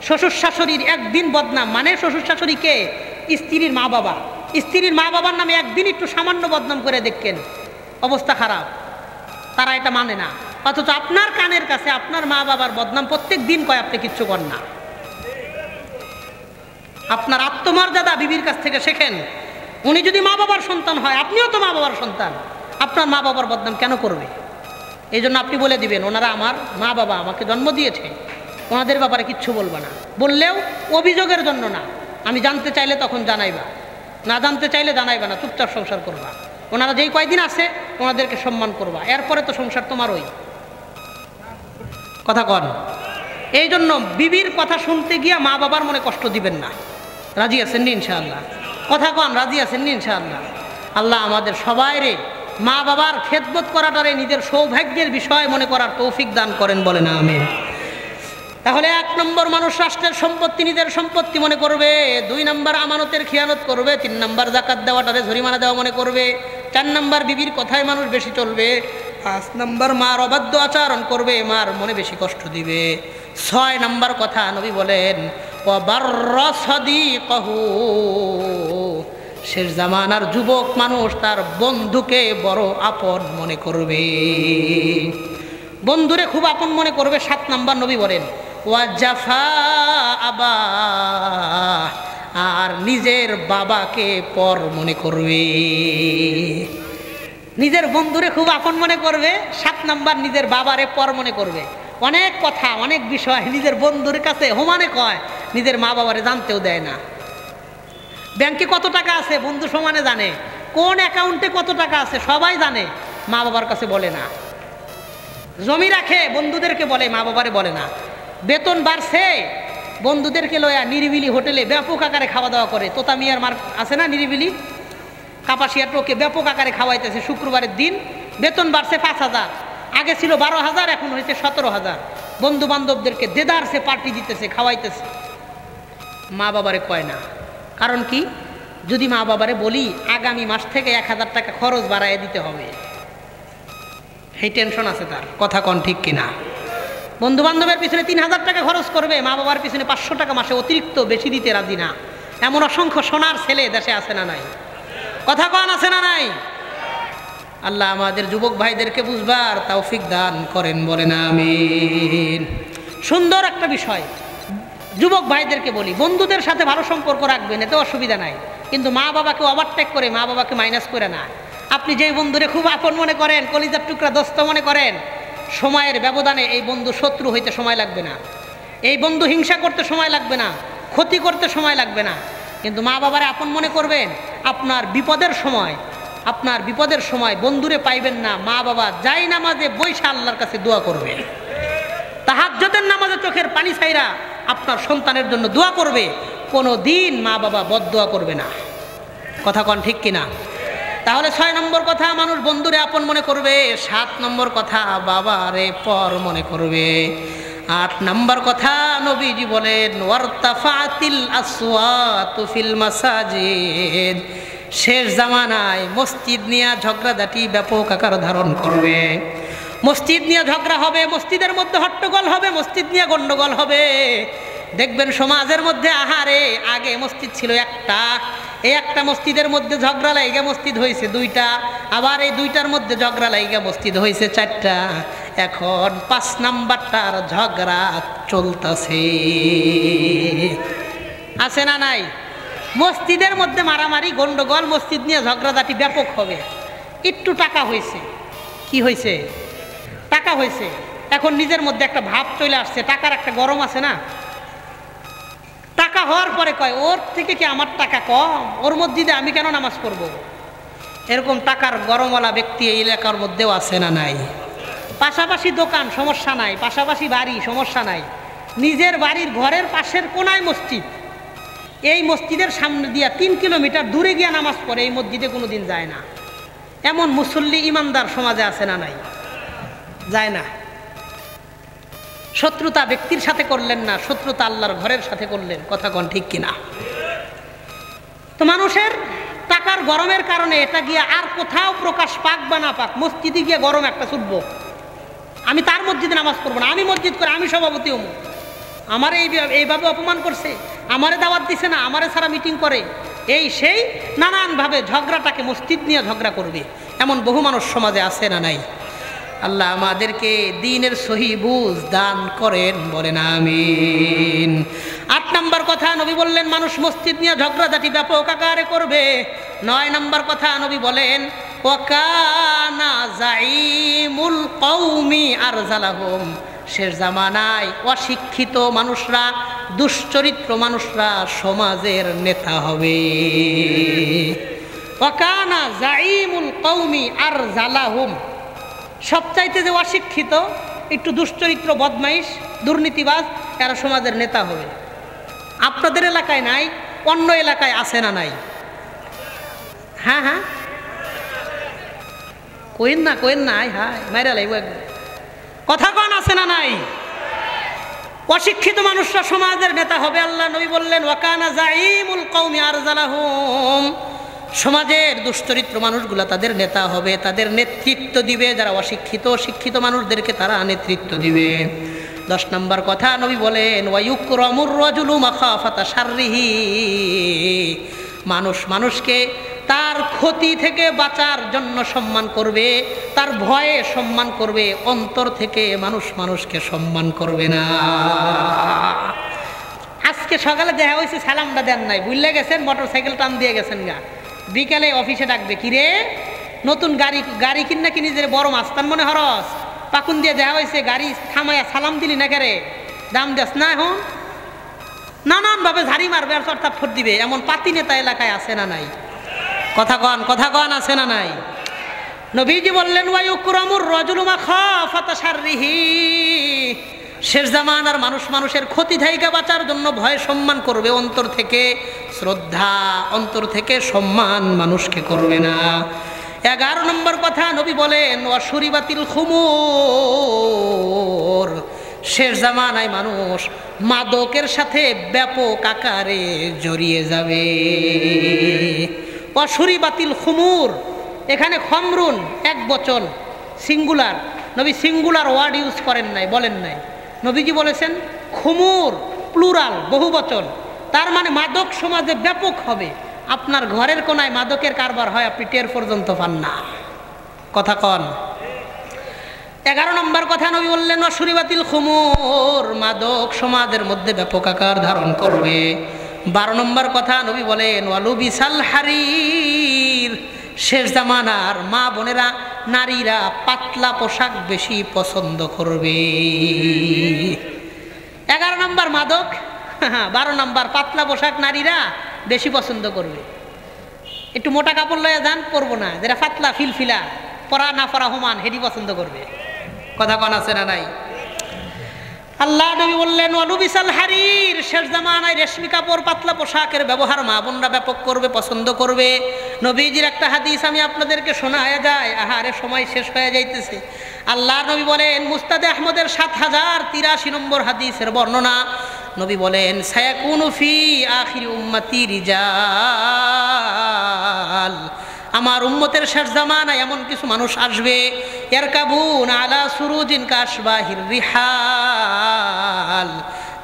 শ্বশুর শাশুড়ির একদিন বদনাম, মানে শ্বশুর শাশুড়ি কে? স্ত্রীর মা বাবা। স্ত্রীর মা বাবার নামে একদিন একটু সামান্য বদনাম করে দেখেন, অবস্থা খারাপ। তারা এটা মানে না, অথচ আপনার কানের কাছে আপনার মা বাবার বদনাম প্রত্যেক দিন কয়, আপনি কিচ্ছু করেন না। আপনার আত্মমর্যাদা বিবির কাছ থেকে শেখেন। উনি যদি মা বাবার সন্তান হয়, আপনিও তো মা বাবার সন্তান, আপনার মা বাবার বদনাম কেন করবে? এই জন্য আপনি বলে দিবেন, ওনারা আমার মা বাবা, আমাকে জন্ম দিয়েছে, ওনাদের ব্যাপারে কিচ্ছু বলবা না। বললেও অভিযোগের জন্য না, আমি জানতে চাইলে তখন জানাইবা, না জানতে চাইলে জানাইবা না, চুপচাপ সংসার করবা। ওনারা যেই কয়দিন আছে ওনাদেরকে সম্মান করবা, এরপরে তো সংসার তোমারই। কথা কন। এই জন্য বিবির কথা শুনতে গিয়া মা বাবার মনে কষ্ট দিবেন না। রাজি আছেন নি ইনশাআল্লাহ? কথা কন, রাজি আছেন নি ইনশাআল্লাহ? আল্লাহ আমাদের সবাইরে মা বাবার খেদমত করাটারে নিজের সৌভাগ্যের বিষয় মনে করার তৌফিক দান করেন, বলেন আমিন। তাহলে 1 নম্বর, মানুষ রাষ্ট্রের সম্পত্তি নিজের সম্পত্তি মনে করবে। 2 নম্বর, আমানতের খিয়ানত করবে। 3 নম্বর, যাকাত দেওয়াটারে জরিমানা দেওয়া মনে করবে। 4 নম্বর, বিবির কথায় মানুষ বেশি চলবে। 5 নম্বর, মার অবাধ্য আচরণ করবে, মার মনে বেশি কষ্ট দিবে। 6 নম্বর কথা নবী বলেন, ওয়াবাররা সাদিকাহু, শেষ জামানার যুবক মানুষ তার বন্ধুকে বড় আপন মনে করবে, বন্ধুরে খুব আপন মনে করবে। 7 নম্বর নবী বলেন, ওয়াজাফা আবা, আর নিজের বাবাকে পর মনে করবে। নিজের বন্ধুরে খুব আপন মনে করবে, 7 নম্বর নিজের বাবারে পর মনে করবে। অনেক কথা, অনেক বিষয় নিজের বন্ধুর কাছে হোমানে কয়, নিজের মা বাবারে জানতেও দেয় না। ব্যাংকে কত টাকা আছে বন্ধু সমানে জানে, কোন অ্যাকাউন্টে কত টাকা আছে সবাই জানে, মা বাবার কাছে বলে না। জমি রাখে, বন্ধুদেরকে বলে, মা বাবারে বলে না। বেতন বাড়ছে, বন্ধুদেরকে লয়া নিরিবিলি হোটেলে ব্যাপক আকারে খাওয়া দাওয়া করে। তোতা মিয়ার মার আছে না নিরিবিলি, কাপাসিয়া টোকে ব্যাপক আকারে খাওয়াইতেছে। শুক্রবারের দিন বেতন বাড়ছে 5,000, আগে ছিল 12,000, এখন হয়েছে 17,000। বন্ধু বান্ধবদেরকে দেদারসে পার্টি দিতেছে, খাওয়াইতেছে। মা বাবারে কয় না, কারণ কি? যদি মা বাবারে বলি আগামী মাস থেকে 1,000 টাকা খরচ বাড়াইয়ে দিতে হবে, এই টেনশন আছে তার। কথা কন ঠিক কিনা? বন্ধু বান্ধবের পিছনে 3,000 টাকা খরচ করবে, মা বাবার পিছনে 500 টাকা মাসে অতিরিক্ত বেশি দিতে রাজি না। এমন অসংখ্য সোনার ছেলে দেশে আছে না নাই? কথা কন, আছে না নাই? আল্লাহ আমাদের যুবক ভাইদেরকে বুঝবার তৌফিক দান করেন, বলেন আমিন। সুন্দর একটা বিষয় যুবক ভাইদেরকে বলি, বন্ধুদের সাথে ভালো সম্পর্ক রাখবেন, এতে অসুবিধা নাই, কিন্তু মা বাবাকে ওভারটেক করে, মা বাবাকে মাইনাস করে না। আপনি যেই বন্ধুরে খুব আপন মনে করেন, কলিজার টুকরা দোস্ত মনে করেন, সময়ের ব্যবধানে এই বন্ধু শত্রু হইতে সময় লাগবে না, এই বন্ধু হিংসা করতে সময় লাগবে না, ক্ষতি করতে সময় লাগবে না। কিন্তু মা বাবারে আপন মনে করবেন, আপনার বিপদের সময়, আপনার বিপদের সময় বন্ধুরে পাইবেন না, মা বাবা যাই নামাজে বৈশা আল্লাহর কাছে দোয়া করবে, তাহাজ্জুদের নামাজে চোখের পানি ছাইরা আপনার সন্তানের জন্য দোয়া করবে, কোনো দিন মা বাবা বদদোয়া করবে না। কথা কন ঠিক কিনা? তাহলে 6 নম্বর কথা, মানুষ বন্ধুরে আপন মনে করবে। 7 নম্বর কথা, বাবারে পর মনে করবে। 8 নম্বর কথা নবীজি বলেন, ওয়ারতাফাতিল আসওয়াতু ফিল মাসাজিদ, শেষ জামানায় মসজিদ নিয়ে ঝগড়াঝাটি ব্যাপক আকার ধারণ করবে। মসজিদ নিয়ে ঝগড়া হবে, মসজিদের মধ্যে হট্টগোল হবে, মসজিদ নিয়ে গন্ডগোল হবে। দেখবেন সমাজের মধ্যে, আহারে আগে মসজিদ ছিল একটা, এই একটা মসজিদের মধ্যে ঝগড়া লাইগা মসজিদ হয়েছে 2টা, আবার এই 2টার মধ্যে ঝগড়া লাইগা মসজিদ হয়েছে 4টা, এখন 5 নাম্বারটার ঝগড়া চলতেছে। আছে না নাই? মসজিদের মধ্যে মারামারি গন্ডগোল, মসজিদ নিয়ে ঝগড়াঝাটি ব্যাপক হবে। একটু টাকা হয়েছে, কি হয়েছে? টাকা হয়েছে, এখন নিজের মধ্যে একটা ভাব চলে আসছে, টাকার একটা গরম আছে না। টাকা হওয়ার পরে কয়, ওর থেকে কি আমার টাকা কম, ওর মসজিদে আমি কেন নামাজ পড়ব? এরকম টাকার গরমওয়ালা ব্যক্তি এই এলাকার মধ্যেও আছে না নাই? পাশাপাশি দোকান, সমস্যা নাই, পাশাপাশি বাড়ি, সমস্যা নাই, নিজের বাড়ির ঘরের পাশের কোনায় মসজিদ, এই মসজিদের সামনে দিয়া 3 কিলোমিটার দূরে গিয়া নামাজ পড়ে, এই মসজিদে কোনোদিন যায় না। এমন মুসল্লি ইমানদার সমাজে আছে না নাই? যায় না। শত্রুতা ব্যক্তির সাথে করলেন না, শত্রুতা আল্লাহর ঘরের সাথে করলেন। কথা কোন ঠিক কিনা? তো মানুষের টাকার গরমের কারণে এটা গিয়ে আর কোথাও প্রকাশ পাক বা না পাক, মসজিদে গিয়ে গরম একটা ছুটবো, আমি তার মসজিদে নামাজ পড়বো না, আমি মসজিদ করে আমি সভাপতি হবো, আমারে এইভাবে অপমান করছে, আমারে দাওয়াত দিছে না, আমারে ছাড়া মিটিং করে, এই সেই নানানভাবে ঝগড়াটাকে মসজিদ নিয়ে ঝগড়া করবে। এমন বহু মানুষ সমাজে আছে না নাই? আল্লাহ আমাদেরকে দ্বীনের সহি বুঝ দান করেন, বলেন আমিন। 8 নম্বর কথা নবী বললেন মানুষ মসজিদ নিয়ে ঝগড়াঝাটি ব্যাপক আকারে করবে। 9 নম্বর কথা নবী বলেন ওয়াকানা জাইমুল কওমি আরজালাহুম, শেষ জামানায় অশিক্ষিত মানুষরা, দুশ্চরিত্র মানুষরা সমাজের নেতা হবে। ওয়াকানা জাইমুল কওমি আরজালাহুম, সবচাইতে যে অশিক্ষিত, একটু দুশ্চরিত্র, বদমাইশ, দুর্নীতিবাজ, এরা সমাজের নেতা হবে। আপনাদের এলাকায় নাই, অন্য এলাকায় আছে না নাই? হ্যাঁ হ্যাঁ, কইন না আয় হায় মাইরা লাইব একবার। কথা কন আছে না নাই? অশিক্ষিত মানুষরা সমাজের নেতা হবে। আল্লাহ নবী বললেন ওয়াকানা জাইমুল কওমি আরজালাহুম, সমাজের দুশ্চরিত্র মানুষগুলা তাদের নেতা হবে, তাদের নেতৃত্ব দিবে। যারা অশিক্ষিত, শিক্ষিত মানুষদেরকে তারা নেতৃত্ব দিবে। 10 নম্বর কথা নবী বলেন ওয়ায়ুকরামুর রাজুলু মাখাফাতা শাররিহি, মানুষ মানুষকে তার ক্ষতি থেকে বাঁচার জন্য সম্মান করবে, তার ভয়ে সম্মান করবে, অন্তর থেকে মানুষ মানুষকে সম্মান করবে না। আজকে সকালে দেখা হয়েছে, সালামটা দেন নাই, ভুলে গেছেন, মোটরসাইকেল টান দিয়ে গেছেন গা, বিকালে অফিসে ডাকবে, কিরে নতুন গাড়ি কিনা কি নিজের বড় মাস্তান মনে হরস, পাকুন দিয়ে দেখা হয়েছে, গাড়ি থামাইয়া সালাম দিলি না কেরে, দাম দেস না, এখন নানানভাবে ঝাড়ি মারবে আর চর্চা ফোট দিবে। এমন পাতি নেতা এলাকায় আছে না নাই? কথা কন আছে না নাই? নবীজি বললেন ওয়ায়ুকরামুর রাজুলু মাখাফাতা শাররিহি, শেষ জামানার মানুষ মানুষের ক্ষতি থেকে বাঁচার জন্য ভয় সম্মান করবে, অন্তর থেকে শ্রদ্ধা, অন্তর থেকে সম্মান মানুষকে করবে না। 11 নম্বর কথা নবী বলেন ওয়াশুরিবাতিল খুমুর, শেষ জামানায় মানুষ মাদকের সাথে ব্যাপক আকারে জড়িয়ে যাবে। ওয়াশুরিবাতিল খুমুর, এখানে খমরুন এক বচন, সিঙ্গুলার, নবী সিঙ্গুলার ওয়ার্ড ইউজ করেন নাই, বলেন নাই। নবীজি বলেছেন খুমুর প্লুরাল, বহু বচন। তার মানে মাদক সমাজে ব্যাপক হবে। আপনার ঘরের কোনায় মাদকের কারবার হয়, আপনি টের পর্যন্ত পান না। কথা কন। 11 নম্বর কথা নবী বললেন ওয়াশুরিবাতিল খুমুর, মাদক সমাজের মধ্যে ব্যাপক আকার ধারণ করবে। 12 নম্বর কথা নবী বলেন ওয়ালুবিসাল হারির, শেষ জামানার মা বোনেরা, নারীরা পাতলা পোশাক বেশি পছন্দ করবে। 11 নম্বর মাদক, 12 নম্বর পাতলা পোশাক নারীরা বেশি পছন্দ করবে। একটু মোটা কাপড় লয়ে যান, পরবো না, যেটা পাতলা ফিলফিলা, পরা না পরা সমান, হেডি পছন্দ করবে। কথা কন আছে না নাই? আল্লাহ নবী বললেন ওয়ালুবিসাল হারির, শেষ জামানায় রেশমি কাপড়, পাতলা পোশাকের ব্যবহার মা বোনরা ব্যাপক করবে, পছন্দ করবে। নবীজির একটা হাদিস আমি আপনাদেরকে শোনায়া যায়, আহারে সময় শেষ হয়ে যাইতেছে। আল্লাহ নবী বলেন মুস্তাদে আহমদের 7083 নম্বর হাদিসের বর্ণনা, নবী বলেন সায়াকুনু ফি আখির উম্মতি রিজাল, আমার উম্মতের শেষ জামানায় এমন কিছু মানুষ আসবে, ইয়ারকাবুন আলা সুরুজিন কাশবাহির রিহাল,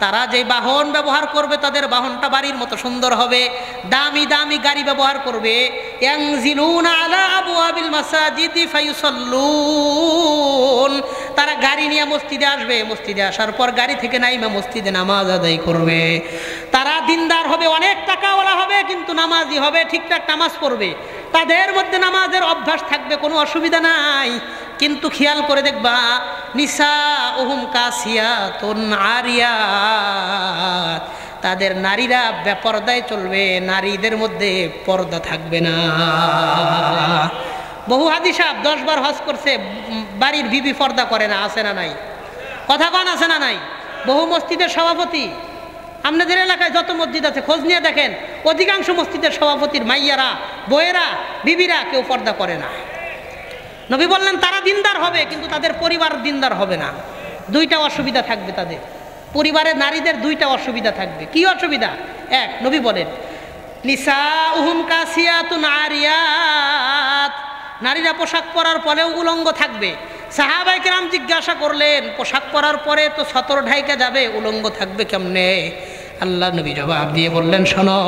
তারা যে বাহন ব্যবহার করবে তাদের বাহনটা বাড়ির মতো সুন্দর হবে, দামি দামি গাড়ি ব্যবহার করবে। ইয়ানজিলুনা আলা আবওয়াবিল মাসাজিদি ফায়ুসাল্লুন, তারা গাড়ি নিয়ে মসজিদে আসবে, মসজিদে আসার পর গাড়ি থেকে নাইমা মসজিদে নামাজ আদায় করবে। তারা দিনদার হবে, অনেক টাকাওয়ালা হবে, কিন্তু নামাজি হবে, ঠিকঠাক নামাজ পড়বে, তাদের মধ্যে নামাজের অভ্যাস থাকবে, কোনো অসুবিধা নাই। কিন্তু খেয়াল করে দেখবা নিসাউহুম কাসিয়াতুন আরিয়াত, তাদের নারীরা বেপরদায় চলবে, নারীদের মধ্যে পর্দা থাকবে না। বহু হাজি সাহেব 10 বার হজ করছে, বাড়ির বিবি পর্দা করে না, আছে না নাই? কথা কন আছে না নাই? বহু মসজিদের সভাপতি, আপনাদের এলাকায় যত মসজিদ আছে খোঁজ নিয়ে দেখেন, অধিকাংশ মসজিদের সভাপতির মাইয়ারা, বইয়েরা, বিবিরা কেউ পর্দা করে না। নবী বললেন তারা দিনদার হবে, কিন্তু তাদের পরিবার দিনদার হবে না। দুইটা অসুবিধা থাকবে তাদের পরিবারের নারীদের, দুইটা অসুবিধা থাকবে। কি অসুবিধা? এক, নবী বলেন নিসাউহুম কাসিয়াতুন আরিয়াত, নারীরা পোশাক পরার পরেও উলঙ্গ থাকবে। সাহাবায়ে কেরাম জিজ্ঞাসা করলেন পোশাক পরার পরে তো সতর ঢাইকা যাবে, উলঙ্গ থাকবে কেমনে? আল্লাহ নবী জবাব দিয়ে বললেন শোনো,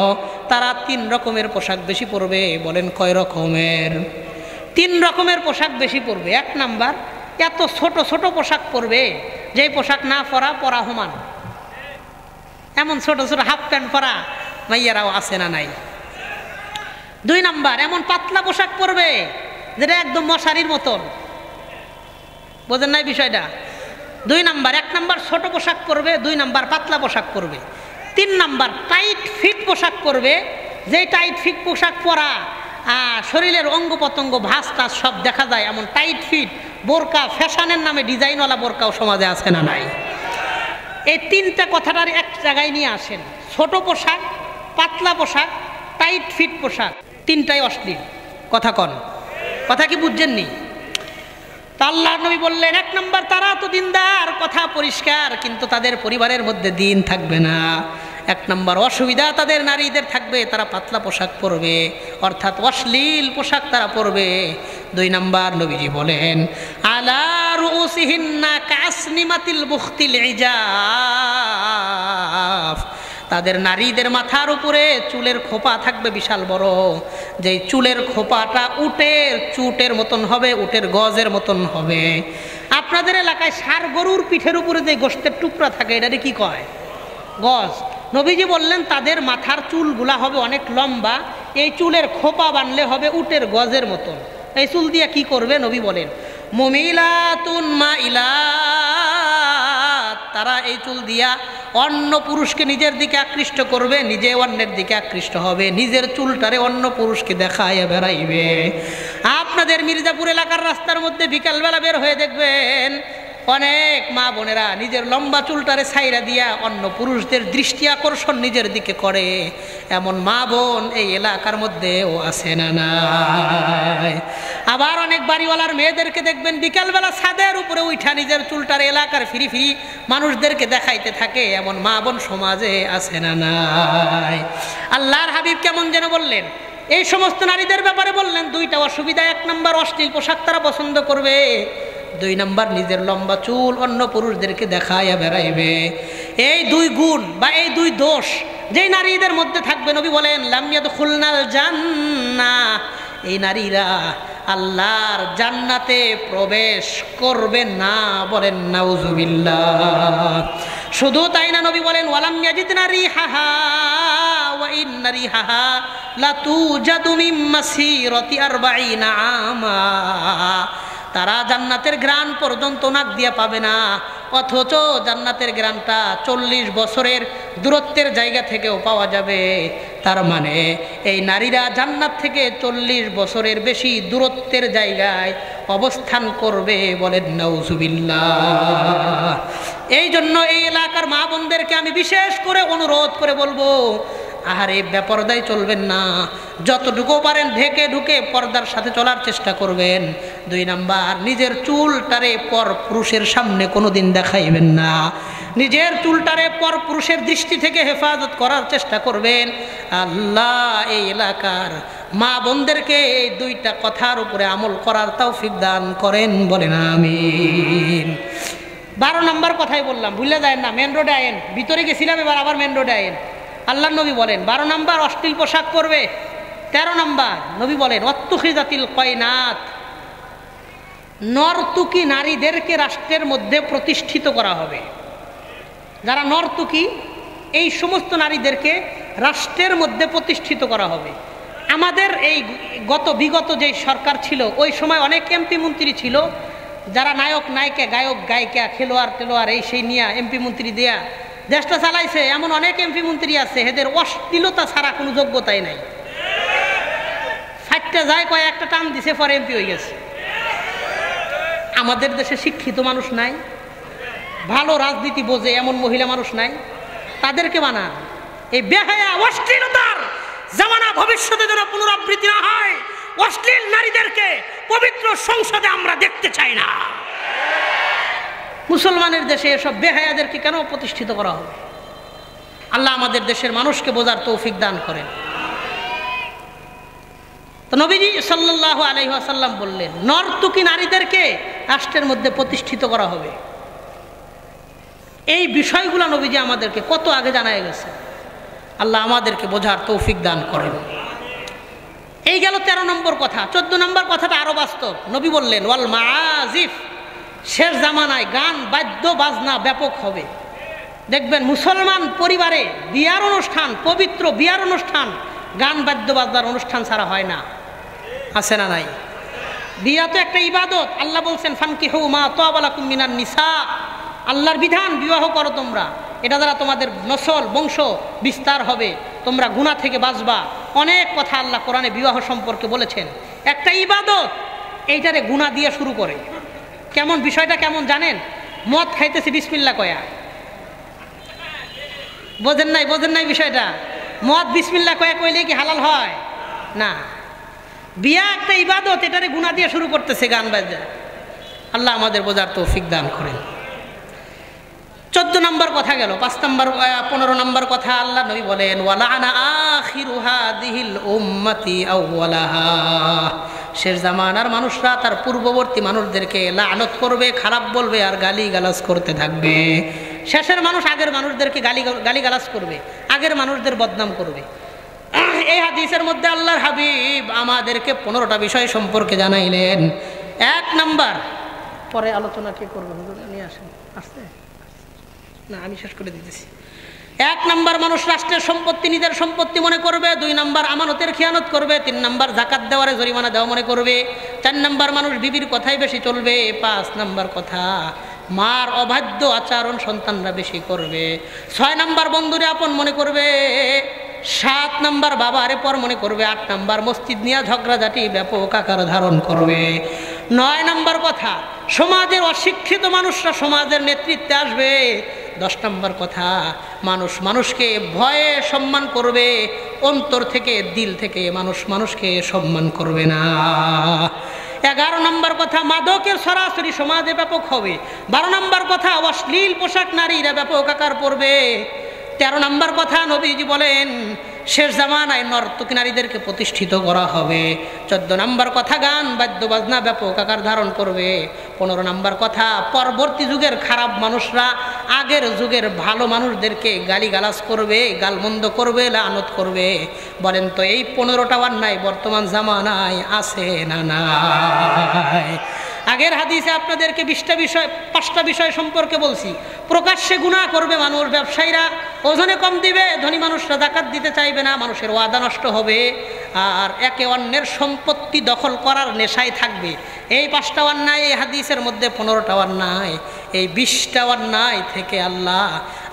তারা 3 রকমের পোশাক বেশি পরবে। বলেন কয় রকমের? 3 রকমের পোশাক বেশি পরবে। 1 নাম্বার, এত ছোট ছোট পোশাক পরবে যেই পোশাক না পরা সমান। এমন ছোট ছোট হাফ প্যান্ট পরা মাইয়ারাও আছে না নাই? 2 নাম্বার, এমন পাতলা পোশাক পরবে যেটা একদম মশারির মতন। বোঝেন নাই বিষয়টা? 2 নাম্বার, 1 নাম্বার ছোট পোশাক পরবে, 2 নাম্বার পাতলা পোশাক পরবে। 3 নাম্বার টাইট ফিট পোশাক পরবে, যেই টাইট ফিট পোশাক পরা শরীরের অঙ্গ প্রত্যঙ্গ ভাঁজ টাজ সব দেখা যায়, এমন টাইট ফিট বোরকা, ফ্যাশনের নামে ডিজাইনওয়ালা বোরকাও সমাজে আছে না নাই? এই 3টা কথাটার এক জায়গায় নিয়ে আসেন। ছোট পোশাক, পাতলা পোশাক, টাইট ফিট পোশাক, 3টাই অশ্লীল। কথা কন, কথা কি বুঝছেননি? তা আল্লাহ নবী বললেন 1 নাম্বার, তারা তো দিনদার, কথা পরিষ্কার, কিন্তু তাদের পরিবারের মধ্যে দিন থাকবে না। 1 নাম্বার অসুবিধা তাদের নারীদের থাকবে, তারা পাতলা পোশাক পরবে, অর্থাৎ অশ্লীল পোশাক তারা পরবে। 2 নাম্বার নবীজি বলেন আলা রুউসিহিন্না কাসনিমাতিল বুখতিল ইজাফ, তাদের নারীদের মাথার উপরে চুলের খোপা থাকবে বিশাল বড়, যেই চুলের খোপাটা উটের চুটের মতন হবে, উটের গজের মতন হবে। আপনাদের এলাকায় ষাঁড় গরুর পিঠের উপরে যে গোশতের টুকরা থাকে এটাকে কি কয়? গজ। নবীজি বললেন তাদের মাথার চুলগুলা হবে অনেক লম্বা, এই চুলের খোপা বানলে হবে উটের গজের মতন। এই চুল দিয়ে কি করবে? নবী বলেন মুমিলাতুন মাইলাত, তারা এই চুল দিয়া অন্য পুরুষকে নিজের দিকে আকৃষ্ট করবে, নিজে অন্যের দিকে আকৃষ্ট হবে, নিজের চুলটারে অন্য পুরুষকে দেখায় বেড়াইবে। আপনাদের মির্জাপুর এলাকার রাস্তার মধ্যে বিকালবেলা বের হয়ে দেখবেন অনেক মা বোনেরা নিজের লম্বা চুলটারে ছাইরা দিয়া অন্য পুরুষদের দৃষ্টি আকর্ষণ নিজের দিকে করে। এমন মা বোন এই এলাকার মধ্যেও আছে না নাই? আবার অনেক বাড়িওয়ালার মেয়েদেরকে দেখবেন বিকালবেলা ছাদের উপরে উঠা নিজের চুলটার এলাকার ফিরি ফিরি মানুষদেরকে দেখাইতে থাকে। এমন মা বোন সমাজে আছে না নাই? আল্লাহর হাবিব কেমন যেন বললেন, এই সমস্ত নারীদের ব্যাপারে বললেন 2টা অসুবিধা। 1 নাম্বার অশ্লীল পোশাক তারা পছন্দ করবে, 2 নাম্বার নিজের লম্বা চুল অন্য পুরুষদেরকে দেখাইয়া বেড়াইবে। এই 2 গুণ বা এই 2 দোষ যেই নারীদের মধ্যে থাকবে, নবী বলেন লাম ইয়াদখুলনাল জান্নাহ, এই নারীরা আল্লাহর জান্নাতে প্রবেশ করবে না। বলেন নাউজুবিল্লাহ। শুধু তাই না, নবী বলেন ওয়ালাম ইয়াজিদনা রিহাহা ওয়া ইন্না রিহাহা লাতুজাদু মিন মাসিরাতি 40 আমা, তারা জান্নাতের ঘ্রাণ পর্যন্ত নাক দিয়ে পাবে না, অথচ জান্নাতের ঘ্রাণটা 40 বছরের দূরত্বের জায়গা থেকেও পাওয়া যাবে। তার মানে এই নারীরা জান্নাত থেকে 40 বছরের বেশি দূরত্বের জায়গায় অবস্থান করবে। বলেন নাউজুবিল্লাহ। এই জন্য এই এলাকার মা বোনদেরকে আমি বিশেষ করে অনুরোধ করে বলবো, আহারে বেপরদায় চলবেন না, যতটুকু পারেন ঢেকে ঢুকে পর্দার সাথে চলার চেষ্টা করবেন। 2 নাম্বার নিজের চুলটারে পর পুরুষের সামনে কোনোদিন দেখাইবেন না, নিজের চুলটারে পর পুরুষের দৃষ্টি থেকে হেফাজত করার চেষ্টা করবেন। আল্লাহ এই এলাকার মা বোনদেরকে এই 2টা কথার উপরে আমল করার তৌফিক দান করেন। বলেন আমিন। 12 নাম্বার কথাই বললাম, ভুলে যায় না, মেন রোডে আইন, ভিতরে গেছিলাম, এবার আবার মেন রোডে আইন। আল্লাহ নবী বলেন 12 নাম্বার অশ্লীল পোশাক পরবে। 13 নাম্বার নবী বলেন অত্তুখিজাতিল কয়নাত, নর্তুকি নারীদেরকে রাষ্ট্রের মধ্যে প্রতিষ্ঠিত করা হবে। যারা নর্তুকি এই সমস্ত নারীদেরকে রাষ্ট্রের মধ্যে প্রতিষ্ঠিত করা হবে। আমাদের এই বিগত যে সরকার ছিল ওই সময় অনেক এমপি মন্ত্রী ছিল, যারা নায়ক নায়িকা, গায়ক গায়িকা, খেলোয়াড় টেলোয়াড় এই সেই নিয়ে এমপি মন্ত্রী দেয়া দেশটা চালাইছে। এমন অনেক এমপি মন্ত্রী আছে এদের অশ্লীলতা ছাড়া কোনো যোগ্যতাই নাই। ফাইটটা যায় কয়েকটা টান দিছে পরে এমপি হয়ে গেছে। আমাদের দেশে শিক্ষিত মানুষ নাই, ভালো রাজনীতি বোঝে এমন মহিলা মানুষ নাই, তাদেরকে বানান। এই বেহায়া অশ্লীলতার জামানা ভবিষ্যতে যেন পুনরাবৃত্তি না হয়, অশ্লীল নারীদেরকে পবিত্র সংসদে আমরা দেখতে চাই না। মুসলমানের দেশে এসব বেহায়াদেরকে কেন প্রতিষ্ঠিত করা হবে? আল্লাহ আমাদের দেশের মানুষকে বোঝার তৌফিক দান করেন। তো নবীজি সাল্লাল্লাহু আলাইহি ওয়াসাল্লাম বললেন, নর্তকী নারীদেরকে রাষ্ট্রের মধ্যে প্রতিষ্ঠিত করা হবে। এই বিষয়গুলো নবীজি আমাদেরকে কত আগে জানায় গেছে। আল্লাহ আমাদেরকে বোঝার তৌফিক দান করেন। এই গেল 13 নম্বর কথা। 14 নম্বর কথাটা আরো বাস্তব। নবী বললেন ওয়াল মাআজিফ, শেষ জামানায় গান বাদ্য বাজনা ব্যাপক হবে। দেখবেন মুসলমান পরিবারে বিয়ার অনুষ্ঠান, পবিত্র বিয়ার অনুষ্ঠান গান বাদ্য বাজনার অনুষ্ঠান ছাড়া হয় না। আছে না নাই? বিয়া তো একটা ইবাদত। আল্লাহ বলছেন ফানকিহু মা তাবা লাকুম মিনান নিসা, আল্লাহর বিধান, বিবাহ করো তোমরা, এটা দ্বারা তোমাদের নসল বংশ বিস্তার হবে, তোমরা গুনাহ থেকে বাঁচবা। অনেক কথা আল্লাহ কোরআনে বিবাহ সম্পর্কে বলেছেন। একটা ইবাদত, এইটারে গুনাহ দিয়ে শুরু করে। কেমন বিষয়টা কেমন জানেন? মদ খাইতেছি বিসমিল্লাহ কয়া, বোঝেন নাই বিষয়টা? মদ বিসমিল্লাহ কয়া কইলে কি হালাল হয়? না। বিয়া একটা ইবাদত, এটারে গুনাহ দিয়ে শুরু করতেছে গান বাজনা। আল্লাহ আমাদের বোঝার তৌফিক দান করেন। 14 নম্বর কথা গেল। 15 নম্বর কথা আল্লাহ নবী বলেন ওয়ালানা আখিরু হাদিহিল উম্মতি আউওয়ালাহা, শেষ জামানার মানুষরা তার পূর্ববর্তী মানুষদেরকে লানত করবে, খারাপ বলবে আর গালিগালাজ করতে থাকবে। শেষের মানুষ আগের মানুষদেরকে গালিগালাজ করবে, আগের মানুষদের বদনাম করবে। এই হাদিসের মধ্যে আল্লাহর হাবিব আমাদেরকে 15টা বিষয় সম্পর্কে জানাইলেন। 1 নাম্বার, পরে আলোচনা কে করবে নিয়ে আসেন, আসতে না আমি শেষ করে দিতেছি। 1 নাম্বার, মানুষ রাষ্ট্রের সম্পত্তি নিজের সম্পত্তি মনে করবে। 2 নাম্বার, আমানতের খিয়ানত করবে। 3 নাম্বার, যাকাত দেওয়ারে জরিমানা দেওয়া মনে করবে। 4 নাম্বার, মানুষ বিবির কথাই বেশি চলবে। 5 নাম্বার কথা, মার অবাধ্য আচরণ সন্তানরা বেশি করবে। 6 নাম্বার, বন্ধুরে আপন মনে করবে। 7 নাম্বার, বাবারে পর মনে করবে। 8 নাম্বার, মসজিদ নিয়ে ঝগড়াঝাটি ব্যাপক আকার ধারণ করবে। 9 নাম্বার কথা, সমাজের অশিক্ষিত মানুষরা সমাজের নেতৃত্বে আসবে। 10 নম্বর কথা, মানুষ মানুষকে ভয়ে সম্মান করবে, অন্তর থেকে দিল থেকে মানুষ মানুষকে সম্মান করবে না। 11 নম্বর কথা, মাদকের সরাসরি সমাজে ব্যাপক হবে। 12 নম্বর কথা, অশ্লীল পোশাক নারীরা ব্যাপক আকার পড়বে। 13 নম্বর কথা, নবীজি বলেন শেষ জামানায় নর্তকী নারীদেরকে প্রতিষ্ঠিত করা হবে। 14 নম্বর কথা, গান বাদ্য বাজনা ব্যাপক আকার ধারণ করবে। 15 নম্বর কথা, পরবর্তী যুগের খারাপ মানুষরা আগের যুগের ভালো মানুষদেরকে গালিগালাজ করবে, গালমন্দ করবে, লানত করবে। বলেন তো এই 15টা অন্যায় বর্তমান জামানায় আছে না নাই? আগের হাদিসে আপনাদেরকে 5টা বিষয় সম্পর্কে বলছি। প্রকাশ্যে গুনাহ করবে মানুষ, ব্যবসায়ীরা ওজনে কম দিবে, ধনী মানুষরা যাকাত দিতে চাইবে না, মানুষের ওয়াদা নষ্ট হবে, আর একে অন্যের সম্পত্তি দখল করার নেশায় থাকবে। এই 5টা অন্যায় এই হাদিসের মধ্যে 15টা অন্যায়। এই 20টা অন্যায় থেকে আল্লাহ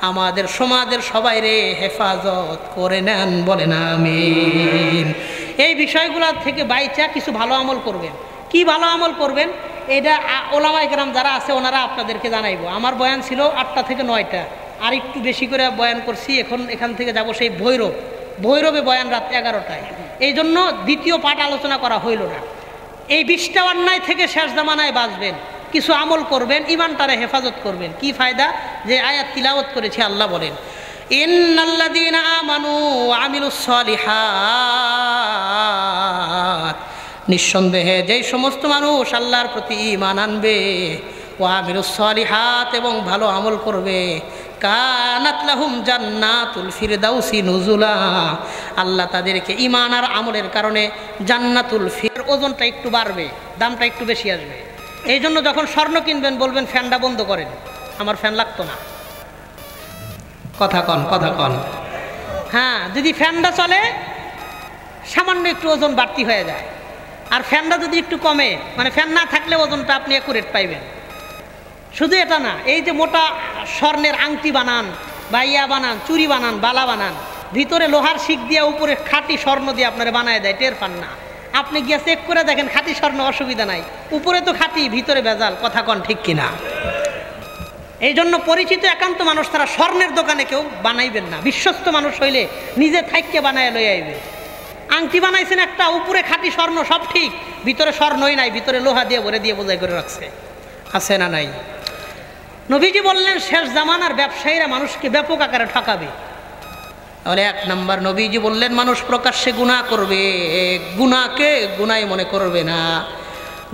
আমাদের সমাজের সবাইরে হেফাজত করে নেন, বলেন আমিন। এই বিষয়গুলো থেকে বাইচা কিছু ভালো আমল করবেন। কি ভালো আমল করবেন? এটা ওলামায়ে কেরাম যারা আছে ওনারা আপনাদেরকে জানাইবো। আমার বয়ান ছিল 8টা থেকে 9টা, আর একটু বেশি করে বয়ান করছি। এখন এখান থেকে যাব সেই ভৈরবে বয়ান রাত 11টায়। এই জন্য দ্বিতীয় পাঠ আলোচনা করা হইল না। এই 20টা অন্যায় থেকে শেষ জামানায় বাঁচবেন, কিছু আমল করবেন, ঈমানটারে হেফাজত করবেন। কি ফায়দা? যে আয়াত তিলাওয়াত করেছি, আল্লাহ বলেন ইন্নাল্লাযীনা আমানু ওয়া আমিলুস সালিহাত, নিঃসন্দেহে যেই সমস্ত মানুষ আল্লাহর প্রতি ঈমান আনবে, ওয়া আমিলুস সালিহাত এবং ভালো আমল করবে, কানাত লাহুম জান্নাতুল ফিরদাউসি নুজুলা, আল্লাহ তাদেরকে ঈমান আর আমলের কারণে জান্নাতুল ফির, ওজনটা একটু বাড়বে, দামটা একটু বেশি আসবে। এই জন্য যখন স্বর্ণ কিনবেন বলবেন ফ্যানটা বন্ধ করেন, আমার ফ্যান লাগতো না। কথা কন। হ্যাঁ, যদি ফ্যানটা চলে সামান্য একটু ওজন বাড়তি হয়ে যায়, আর ফ্যানটা যদি একটু কমে, মানে ফ্যান না থাকলে ওজনটা আপনি অ্যাকুরেট পাইবেন। শুধু এটা না, এই যে মোটা স্বর্ণের আংটি বানান, বাইয়া বানান, চুরি বানান, বালা বানান, ভিতরে লোহার শিক দিয়ে উপরে খাঁটি স্বর্ণ দিয়ে আপনারা বানায় দেয়, টের পান না। আপনি গিয়ে চেক করে দেখেন খাঁটি স্বর্ণ, অসুবিধা নাই, উপরে তো খাঁটি ভিতরে ভেজাল। কথা কন ঠিক কিনা? এই জন্য পরিচিত একান্ত মানুষ তারা স্বর্ণের দোকানে কেউ বানাইবেন না। বিশ্বস্ত মানুষ হইলে নিজে থাইকে বানায় লই আইবে। আংটি বানাইছেন একটা, উপরে খাঁটি স্বর্ণ, সব ঠিক, ভিতরে স্বর্ণই নাই, ভিতরে লোহা দিয়ে ভরে দিয়ে বোঝাই করে রাখছে। আছে না নাই? নবীজি বললেন শেষ জামানার ব্যবসায়ীরা মানুষকে ব্যাপক আকারে ঠকাবে। তাহলে 1 নাম্বার নবীজি বললেন মানুষ প্রকাশ্যে গুনাহ করবে, গুনাহকে গুনাই মনে করবে না।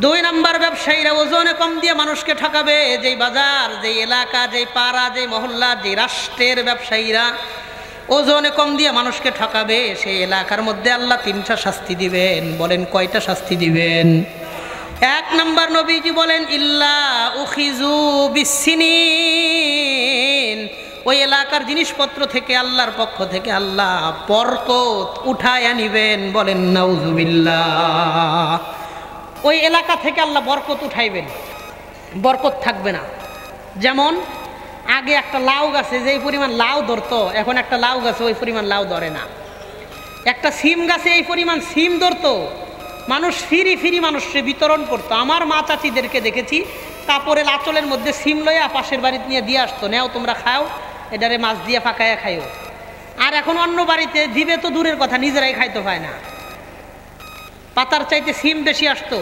2 নাম্বার ব্যবসায়ীরা ওজনে কম দিয়ে মানুষকে ঠকাবে। যেই বাজার, যেই এলাকা, যেই পাড়া, যেই মহল্লা, যেই রাষ্ট্রের ব্যবসায়ীরা ওজনে কম দিয়ে মানুষকে ঠকাবে, সেই এলাকার মধ্যে আল্লাহ 3টা শাস্তি দিবেন। বলেন কয়টা শাস্তি দিবেন? 1 নাম্বার নবীজি বলেন ইল্লা উখিজু বিসসিনিন, ওই এলাকার জিনিসপত্র থেকে আল্লাহর পক্ষ থেকে আল্লাহ বরকত উঠায়া নিবেন। বলেন নাউজুবিল্লাহ। ওই এলাকা থেকে আল্লাহ বরকত উঠাইবেন, বরকত থাকবে না। যেমন আগে একটা লাউ গাছে যেই পরিমাণ লাউ ধরতো, এখন একটা লাউ গাছে ওই পরিমাণ লাউ ধরে না। একটা সিম গাছে এই পরিমাণ সিম ধরতো, মানুষ ফিরি ফিরি মানুষকে বিতরণ করতো। আমার মা চাচিদেরকে দেখেছি কাপড়ের আঁচলের মধ্যে সিম লইয়া পাশের বাড়িতে নিয়ে দিয়ে আসতো, নেও তোমরা খাও, এটারে মাছ দিয়ে পাকাইয়া খাইও। আর এখন অন্য বাড়িতে দিবে তো দূরের কথা, নিজেরাই খাইতে পায় না। পাতার চাইতে সিম বেশি আসতো,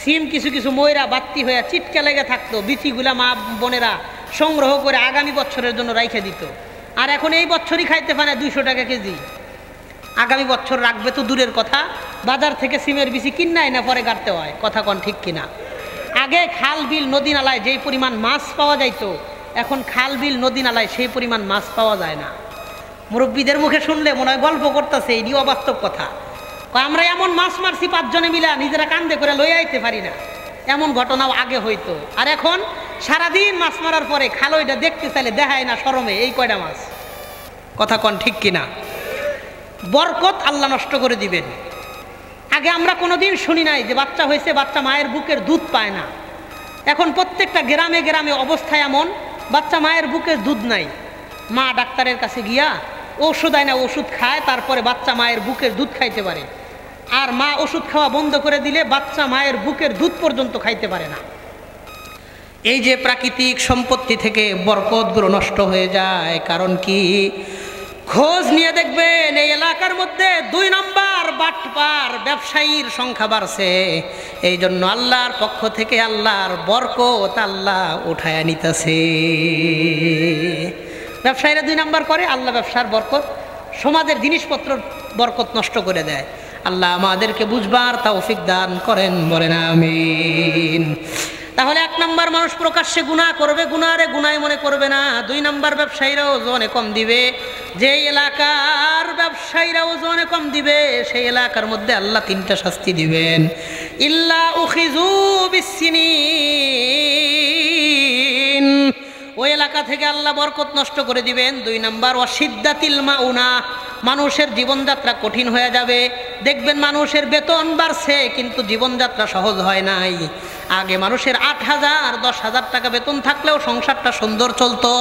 সিম কিছু কিছু ময়রা বাত্তি হয়ে চিটকে লেগে থাকতো, বিচিগুলা মা বোনেরা সংগ্রহ করে আগামী বছরের জন্য রাইখে দিত। আর এখন এই বছরই খাইতে পায় না, 200 টাকা কেজি। আগামী বছর রাখবে তো দূরের কথা, বাজার থেকে সিমের বিচি কিনাই না পরে গাড়তে হয়। কথা কন ঠিক কিনা? আগে খাল বিল নদী নালায় যেই পরিমাণ মাছ পাওয়া যাইতো, এখন খাল বিল নদী নালায় সেই পরিমাণ মাছ পাওয়া যায় না। মুরব্বীদের মুখে শুনলে মনে হয় গল্প করতেছে, এই অবাস্তব কথা। আমরা এমন মাছ মারছি 5 জনে মিলা, নিজেরা কান্দে করে লইয়া আইতে পারি না। এমন ঘটনাও আগে হইতো। আর এখন সারাদিন মাছ মারার পরে খালো এটা দেখতে চাইলে দেখায় না শরমে, এই কয়টা মাছ। কথা কন ঠিক কিনা? বরকত আল্লাহ নষ্ট করে দিবেন। আগে আমরা কোনোদিন শুনি নাই যে বাচ্চা হয়েছে, বাচ্চা মায়ের বুকের দুধ পায় না। এখন প্রত্যেকটা গ্রামে গ্রামে অবস্থা এমন, বাচ্চা মায়ের বুকের দুধ নাই, মা ডাক্তারের কাছে গিয়া ওষুধ আয় না, ওষুধ খায়, তারপরে বাচ্চা মায়ের বুকের দুধ খাইতে পারে। আর মা ওষুধ খাওয়া বন্ধ করে দিলে বাচ্চা মায়ের বুকের দুধ পর্যন্ত খাইতে পারে না। এই যে প্রাকৃতিক সম্পত্তি থেকে বরকতগুলো নষ্ট হয়ে যায়, কারণ কি? খোঁজ নিয়ে দেখবেন এই এলাকার মধ্যে 2 নাম্বার বাটপার ব্যবসায়ীর সংখ্যা বাড়ছে। এই জন্য আল্লাহর পক্ষ থেকে আল্লাহর বরকত আল্লাহ উঠায়া নিতেছে। ব্যবসায়ীরা 2 নাম্বার করে, আল্লাহ ব্যবসার বরকত, সমাজের জিনিসপত্র বরকত নষ্ট করে দেয়। আল্লাহ আমাদেরকে বুঝবার তৌফিক দান করেন, বলেন আমিন। তাহলে 1 নাম্বার মানুষ প্রকাশ্যে গুনাহ করবে, গুনাহরে গুনাই মনে করবে না। 2 নাম্বার ব্যবসায়ীরা ওজনে কম দিবে। যেই এলাকার ব্যবসায়ীরা ওজনে কম দিবে সেই এলাকার মধ্যে আল্লাহ 3টা শাস্তি দিবেন। ইল্লা উখিজু বিসসিনিন, ওই এলাকা থেকে আল্লাহ বরকত নষ্ট করে দিবেন। 2 নাম্বার ওয়াশিদ্দাতিল মাউনা, মানুষের জীবনযাত্রা কঠিন হয়ে যাবে। দেখবেন মানুষের বেতন বাড়ছে কিন্তু জীবনযাত্রা সহজ হয় নাই। আগে মানুষের 8,000 10,000 টাকা বেতন থাকলেও সংসারটা সুন্দর চলতো।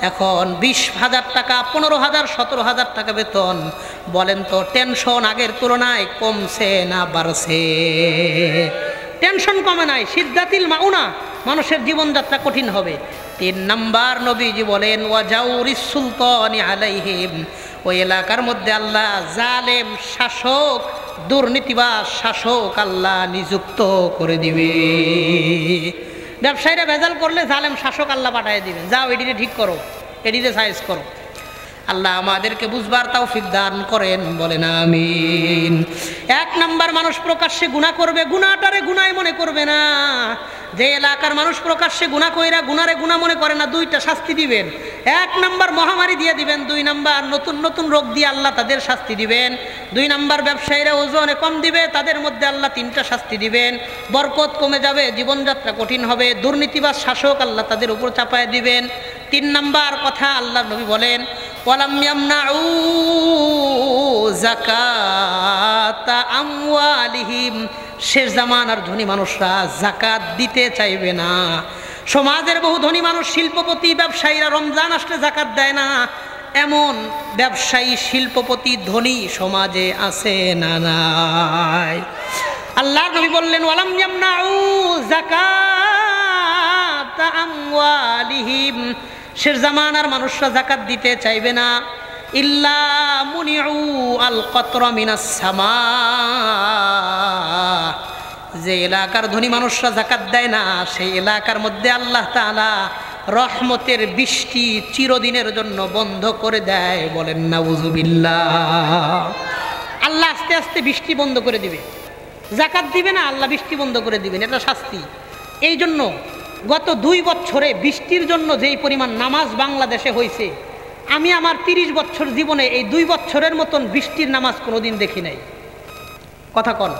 এখন 20,000 টাকা, 15,000 17,000 টাকা বেতন। বলেন তো টেনশন আগের তুলনায় কমছে না বাড়ছে? টেনশন কমে নাই। সিদ্ধাতিল মাউনা, মানুষের জীবনযাত্রা কঠিন হবে। 3 নাম্বার নবীজি বলেন ওয়াজাউরিস সুলতানি আলাইহিম, ওই এলাকার মধ্যে আল্লাহ জালেম শাসক, দুর্নীতিবাজ শাসক আল্লাহ নিযুক্ত করে দিবে। ব্যবসায়ীরা ভেজাল করলে জালেম শাসক আল্লাহ পাঠিয়ে দিবেন, যাও এটিতে ঠিক করো, এটিতে সাইজ করো। আল্লাহ আমাদেরকে বুঝবার তৌফিক দান করেন, বলেন আমিন। 1 নাম্বার মানুষ প্রকাশ্যে গুনাহ করবে, গুনাহটারে গুনাই মনে করবে না। যে এলাকার মানুষ প্রকাশ্যে গুনাহ কইরা গুনারে গুনাহ মনে করে না, 2টা শাস্তি দিবেন। 1 নাম্বার মহামারী দিয়ে দিবেন, 2 নাম্বার নতুন নতুন রোগ দিয়ে আল্লাহ তাদের শাস্তি দিবেন। 2 নাম্বার ব্যবসায়ীরা ওজনে কম দিবে, তাদের মধ্যে আল্লাহ 3টা শাস্তি দিবেন। বরকত কমে যাবে, জীবনযাত্রা কঠিন হবে, দুর্নীতিবাজ শাসক আল্লাহ তাদের উপর চাপায় দিবেন। 3 নাম্বার কথা আল্লাহ নবী বলেন ওয়ালাম ইয়ামনাউ যাকাতা আমওয়ালিহিম, শেষ জামানার ধনী মানুষরা যাকাত দিতে চাইবে না। সমাজের বহু ধনী মানুষ, শিল্পপতি, ব্যবসায়ীরা রমজান আসলে যাকাত দেয় না। এমন ব্যবসায়ী, শিল্পপতি, ধনী সমাজে আছে না নাই? আল্লাহর নবী বললেন ওয়ালাম ইয়ামনাউ যাকাতা আমওয়ালিহিম, শেষ জামানার মানুষরা যাকাত দিতে চাইবে না। ইল্লা মুনিউ আল কতরা মিনাস সামা, যে এলাকার ধনী মানুষরা যাকাত দেয় না সেই এলাকার মধ্যে আল্লাহ তাআলা রহমতের বৃষ্টি চিরদিনের জন্য বন্ধ করে দেয়। বলেন নাউযুবিল্লাহ। আল্লাহ আস্তে আস্তে বৃষ্টি বন্ধ করে দিবে, যাকাত দিবে না আল্লাহ বৃষ্টি বন্ধ করে দিবেন, এটা শাস্তি। এই জন্য গত 2 বছরে বৃষ্টির জন্য যেই পরিমাণ নামাজ বাংলাদেশে হয়েছে, আমি আমার 30 বছর জীবনে এই 2 বছরের মতন বৃষ্টির নামাজ কোনোদিন দেখি নাই। কথা কন।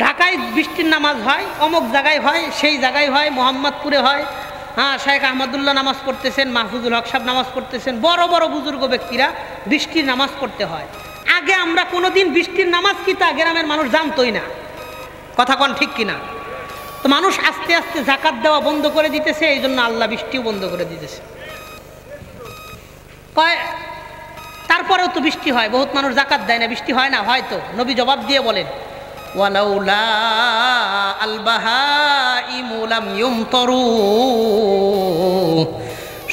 ঢাকায় বৃষ্টির নামাজ হয়, অমুক জায়গায় হয়, সেই জায়গায় হয়, মোহাম্মদপুরে হয়, হ্যাঁ শেখ আহমদুল্লাহ নামাজ পড়তেছেন, মাহফুজুল হক সাহেব নামাজ পড়তেছেন, বড় বড় বুজুর্গ ব্যক্তিরা বৃষ্টির নামাজ পড়তে হয়। আগে আমরা কোনোদিন বৃষ্টির নামাজ কি তা গ্রামের মানুষ জানতোই না। কথা কন ঠিক কিনা? তো মানুষ আস্তে আস্তে যাকাত দেওয়া বন্ধ করে দিতেছে, এই জন্য আল্লাহ বৃষ্টিও বন্ধ করে দিতেছে। তারপরেও তো বৃষ্টি হয়, বহুত মানুষ যাকাত দেয় না, বৃষ্টি হয় না, হয়তো নবী জবাব দিয়ে বলেন ওয়ালাউলা আল বাহাইমু লাম ইউমতারু,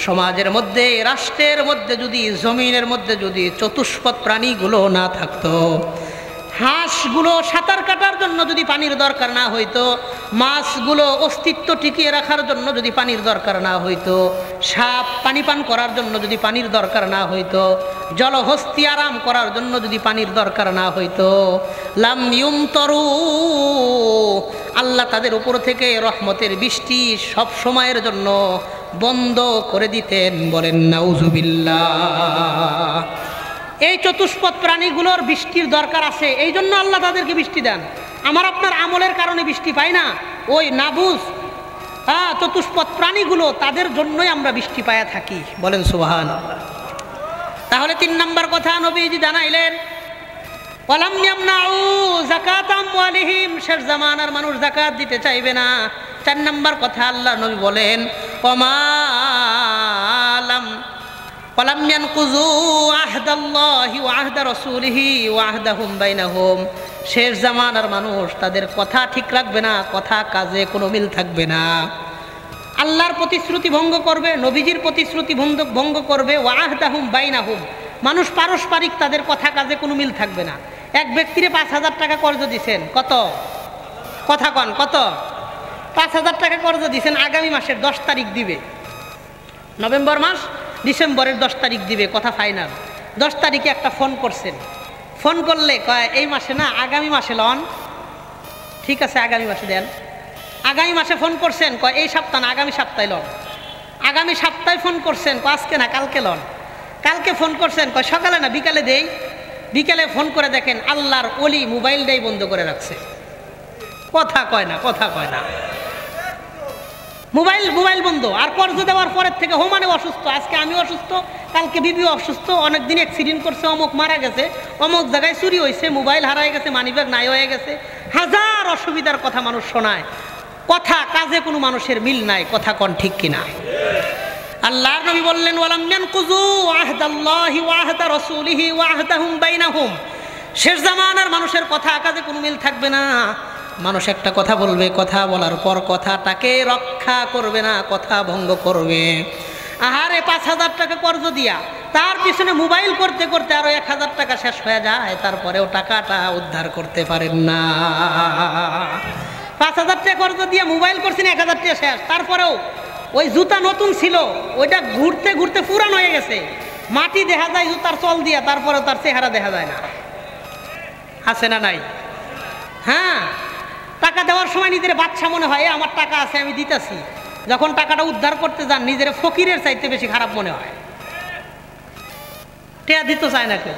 সমাজের মধ্যে রাষ্ট্রের মধ্যে যদি জমিনের মধ্যে যদি চতুষ্পদ প্রাণীগুলো না থাকতো, হাঁসগুলো সাঁতার কাটার জন্য যদি পানির দরকার না হইতো, মাছগুলো অস্তিত্ব টিকিয়ে রাখার জন্য যদি পানির দরকার না হইতো, সাপ পানি পান করার জন্য যদি পানির দরকার না হইতো, জলহস্তি আরাম করার জন্য যদি পানির দরকার না হইতো, লাম ইউমতারু, আল্লাহ তাদের উপর থেকে রহমতের বৃষ্টি সব সময়ের জন্য বন্ধ করে দিতেন। বলেন নাউযুবিল্লাহ। এই চতুষ্পদ প্রাণীগুলোর বৃষ্টির দরকার আছে, এই জন্য আল্লাহ তাদেরকে বৃষ্টি দেন। আমার আপনার আমলের কারণে বৃষ্টি পাই না, ওই নাবুজ চতুষ্পদ প্রাণীগুলো তাদের জন্যই আমরা বৃষ্টি পায়া থাকি। বলেন সুবহানাল্লাহ। তাহলে 3 নম্বর কথা নবীজি জানাইলেন ওয়ালাম ইয়ামনাউ যাকাত আমওয়ালিহিম, শেষ জামানার মানুষ যাকাত দিতে চাইবে না। 4 নম্বর কথা আল্লাহ নবী বলেন ওয়ালাম ইয়ানকুযু আহদাল্লাহি ওয়া আহদা রাসূলিহি ওয়া আহদাহুম বাইনাহুম, শেষ জামানার মানুষ তাদের কথা ঠিক রাখবে না, কথা কাজে কোনো মিল থাকবে না। আল্লাহর প্রতিশ্রুতি ভঙ্গ করবে, নবীজির প্রতিশ্রুতি ভঙ্গ করবে, ওয়া আহদাহুম বাইনাহুম, মানুষ পারস্পরিক তাদের কথা কাজে কোনো মিল থাকবে না। এক ব্যক্তিরে 5,000 টাকা কর্জ দিছেন, কত? কথা কন, কত? 5,000 টাকা কর্জ দিছেন, আগামী মাসের 10 তারিখ দিবে, নভেম্বর মাস, ডিসেম্বরের 10 তারিখ দিবে, কথা ফাইনাল। 10 তারিখে একটা ফোন করছেন, ফোন করলে কয় এই মাসে না আগামী মাসে লন, ঠিক আছে আগামী মাসে দেন। আগামী মাসে ফোন করছেন, কয় এই সপ্তাহ না আগামী সপ্তাহে লন। আগামী সপ্তাহে ফোন করছেন, কয় আজকে না কালকে লন। কালকে ফোন করছেন, কয় সকালে না বিকালে দেই। বিকালে ফোন করে দেখেন আল্লাহর ওলি মোবাইলটাই বন্ধ করে রাখছে, কথা কয় না, কথা কয় না, মোবাইল বন্ধ। আর কর্জ দেওয়ার পরের থেকে হোমানে অসুস্থ, আজকে আমি অসুস্থ, কালকে বিবি অসুস্থ, অনেকদিন অ্যাক্সিডেন্ট করছে, অমুক মারা গেছে, অমুক জায়গায় চুরি হয়েছে, মোবাইল হারাই গেছে, মানিব্যাগ নাই হয়ে গেছে, হাজার অসুবিধার কথা মানুষ শোনায়, কথা কাজে কোনো মানুষের মিল নাই। কথা কন ঠিক কিনা? আল্লাহর নবী বললেন ওয়ালাম ইয়ানকুযু আহদাল্লাহি ওয়া আহদা রাসূলিহি ওয়া আহদাহুম বাইনাহুম, শেষ জামানার মানুষের কথা কাজে কোনো মিল থাকবে না। মানুষ একটা কথা বলবে, কথা বলার পর কথাটাকে রক্ষা করবে না, কথা ভঙ্গ করবে। আহারে 5,000 টাকা কর্জ দিয়া তার পিছনে মোবাইল করতে করতে আরো 1,000 টাকা শেষ হয়ে যায়, তারপরেও টাকাটা উদ্ধার করতে পারেন না। 5,000 টাকা কর্জ দিয়া মোবাইল করছেন, 1,000 টাকা শেষ, তারপরেও ওই জুতা নতুন ছিল, ওইটা ঘুরতে ঘুরতে পুরান হয়ে গেছে, মাটি দেখা যায় জুতার চল দিয়া, তারপরেও তার চেহারা দেখা যায় না। আছে না নাই? হ্যাঁ, টাকা দেওয়ার সময় নিজের বাচ্চা মনে হয়, আমার টাকা আছে আমি দিতেছি, যখন টাকাটা উদ্ধার করতে যান নিজের ফকিরের চাইতে বেশি খারাপ মনে হয়। টেয়া দিতে চায় না কেউ,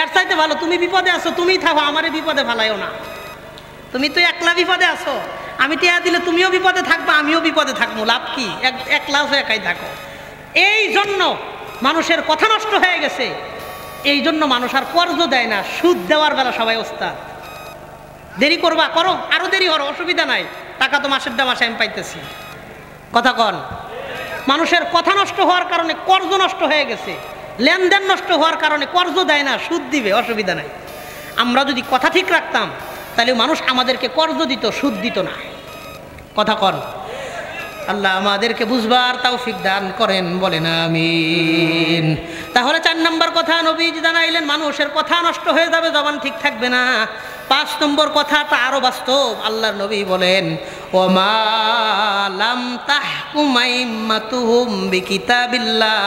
এর চাইতে ভালো তুমি বিপদে আছো তুমি থাকো, আমারে বিপদে ফেলাইও না। তুমি তো একলা বিপদে আছো, আমি টেয়া দিলে তুমিও বিপদে থাকবা, আমিও বিপদে থাকবো, লাভ কি? একলা একাই থাকো। এই জন্য মানুষের কথা নষ্ট হয়ে গেছে, এই জন্য মানুষ আর কর্জ দেয় না, সুদ দেওয়ার বেলা সবাই ওস্তাদ। দেরি করবা করো, আরো দেরি করো, অসুবিধা নাই, টাকা তো মাসের দা মাসে আমি পাইতেছি। কথা কন। মানুষের কথা নষ্ট হওয়ার কারণে কর্জ নষ্ট হয়ে গেছে, লেনদেন নষ্ট হওয়ার কারণে কর্জ দেয় না, সুদ দিবে, অসুবিধা নাই। আমরা যদি কথা ঠিক রাখতাম তাহলে মানুষ আমাদেরকে কর্জ দিত, সুদ দিত না। কথা কন। আল্লাহ আমাদেরকে বুঝবার তৌফিক দান করেন, বলেন আমিন। তাহলে 4 নম্বর কথা নবীজি জানাইলেন, মানুষের কথা নষ্ট হয়ে যাবে, জবান ঠিক থাকবে না। 5 নম্বর কথাটা আরো বাস্তব। আল্লাহর নবী বলেন, ওমা লাম তাহকুম আইম্মাতুহুম বিকিতাবিল্লাহ,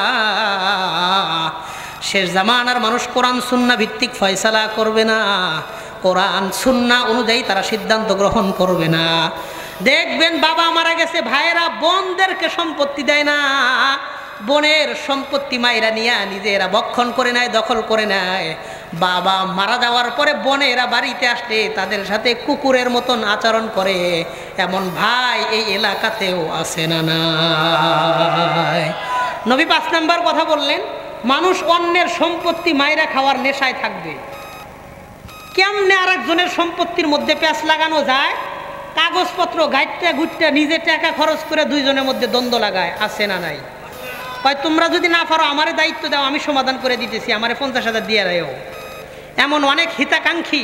শেষ জামানার মানুষ কোরআন সুন্নাহ ভিত্তিক ফয়সালা করবে না, কোরআন সুন্নাহ অনুযায়ী তারা সিদ্ধান্ত গ্রহণ করবে না। দেখবেন বাবা মারা গেছে, ভাইয়েরা বোনদেরকে সম্পত্তি দেয় না, বোনের সম্পত্তি মায়েরা নিয়ে নিজেরা ভক্ষণ করে নেয়, দখল করে নেয়। বাবা মারা যাওয়ার পরে বোনেরা বাড়িতে আসলে তাদের সাথে কুকুরের মতন আচরণ করে, এমন ভাই এই এলাকাতেও আছে না নাই? নবী 5 নম্বর কথা বললেন, মানুষ অন্যের সম্পত্তি মায়েরা খাওয়ার নেশায় থাকবে। কেমনে আরেকজনের সম্পত্তির মধ্যে প্যাঁচ লাগানো যায়, কাগজপত্র গাইটটা গুটটা নিজে টাকা খরচ করে দুইজনের মধ্যে দ্বন্দ্ব লাগায়, আছে না নাই? কয় তোমরা যদি না পারো আমারে দায়িত্ব দাও, আমি সমাধান করে দিতেছি, আমারে 50,000 দিয়ে রাখো। এমন অনেক হিতাকাঙ্ক্ষী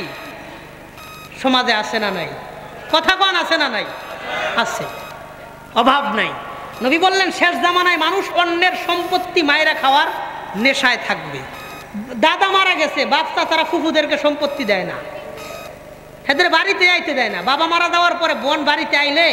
সমাজে আছে না নাই? কথা কন, আছে না নাই? আছে, অভাব নাই। নবী বললেন শেষ জামানায় মানুষ অন্যের সম্পত্তি মায়েরা খাওয়ার নেশায় থাকবে। দাদা মারা গেছে, বাচ্চা তারা ফুফুদেরকে সম্পত্তি দেয় না, এদের বাড়িতে আইতে দেয় না। বাবা মারা যাওয়ার পরে বোন বাড়িতে আইলে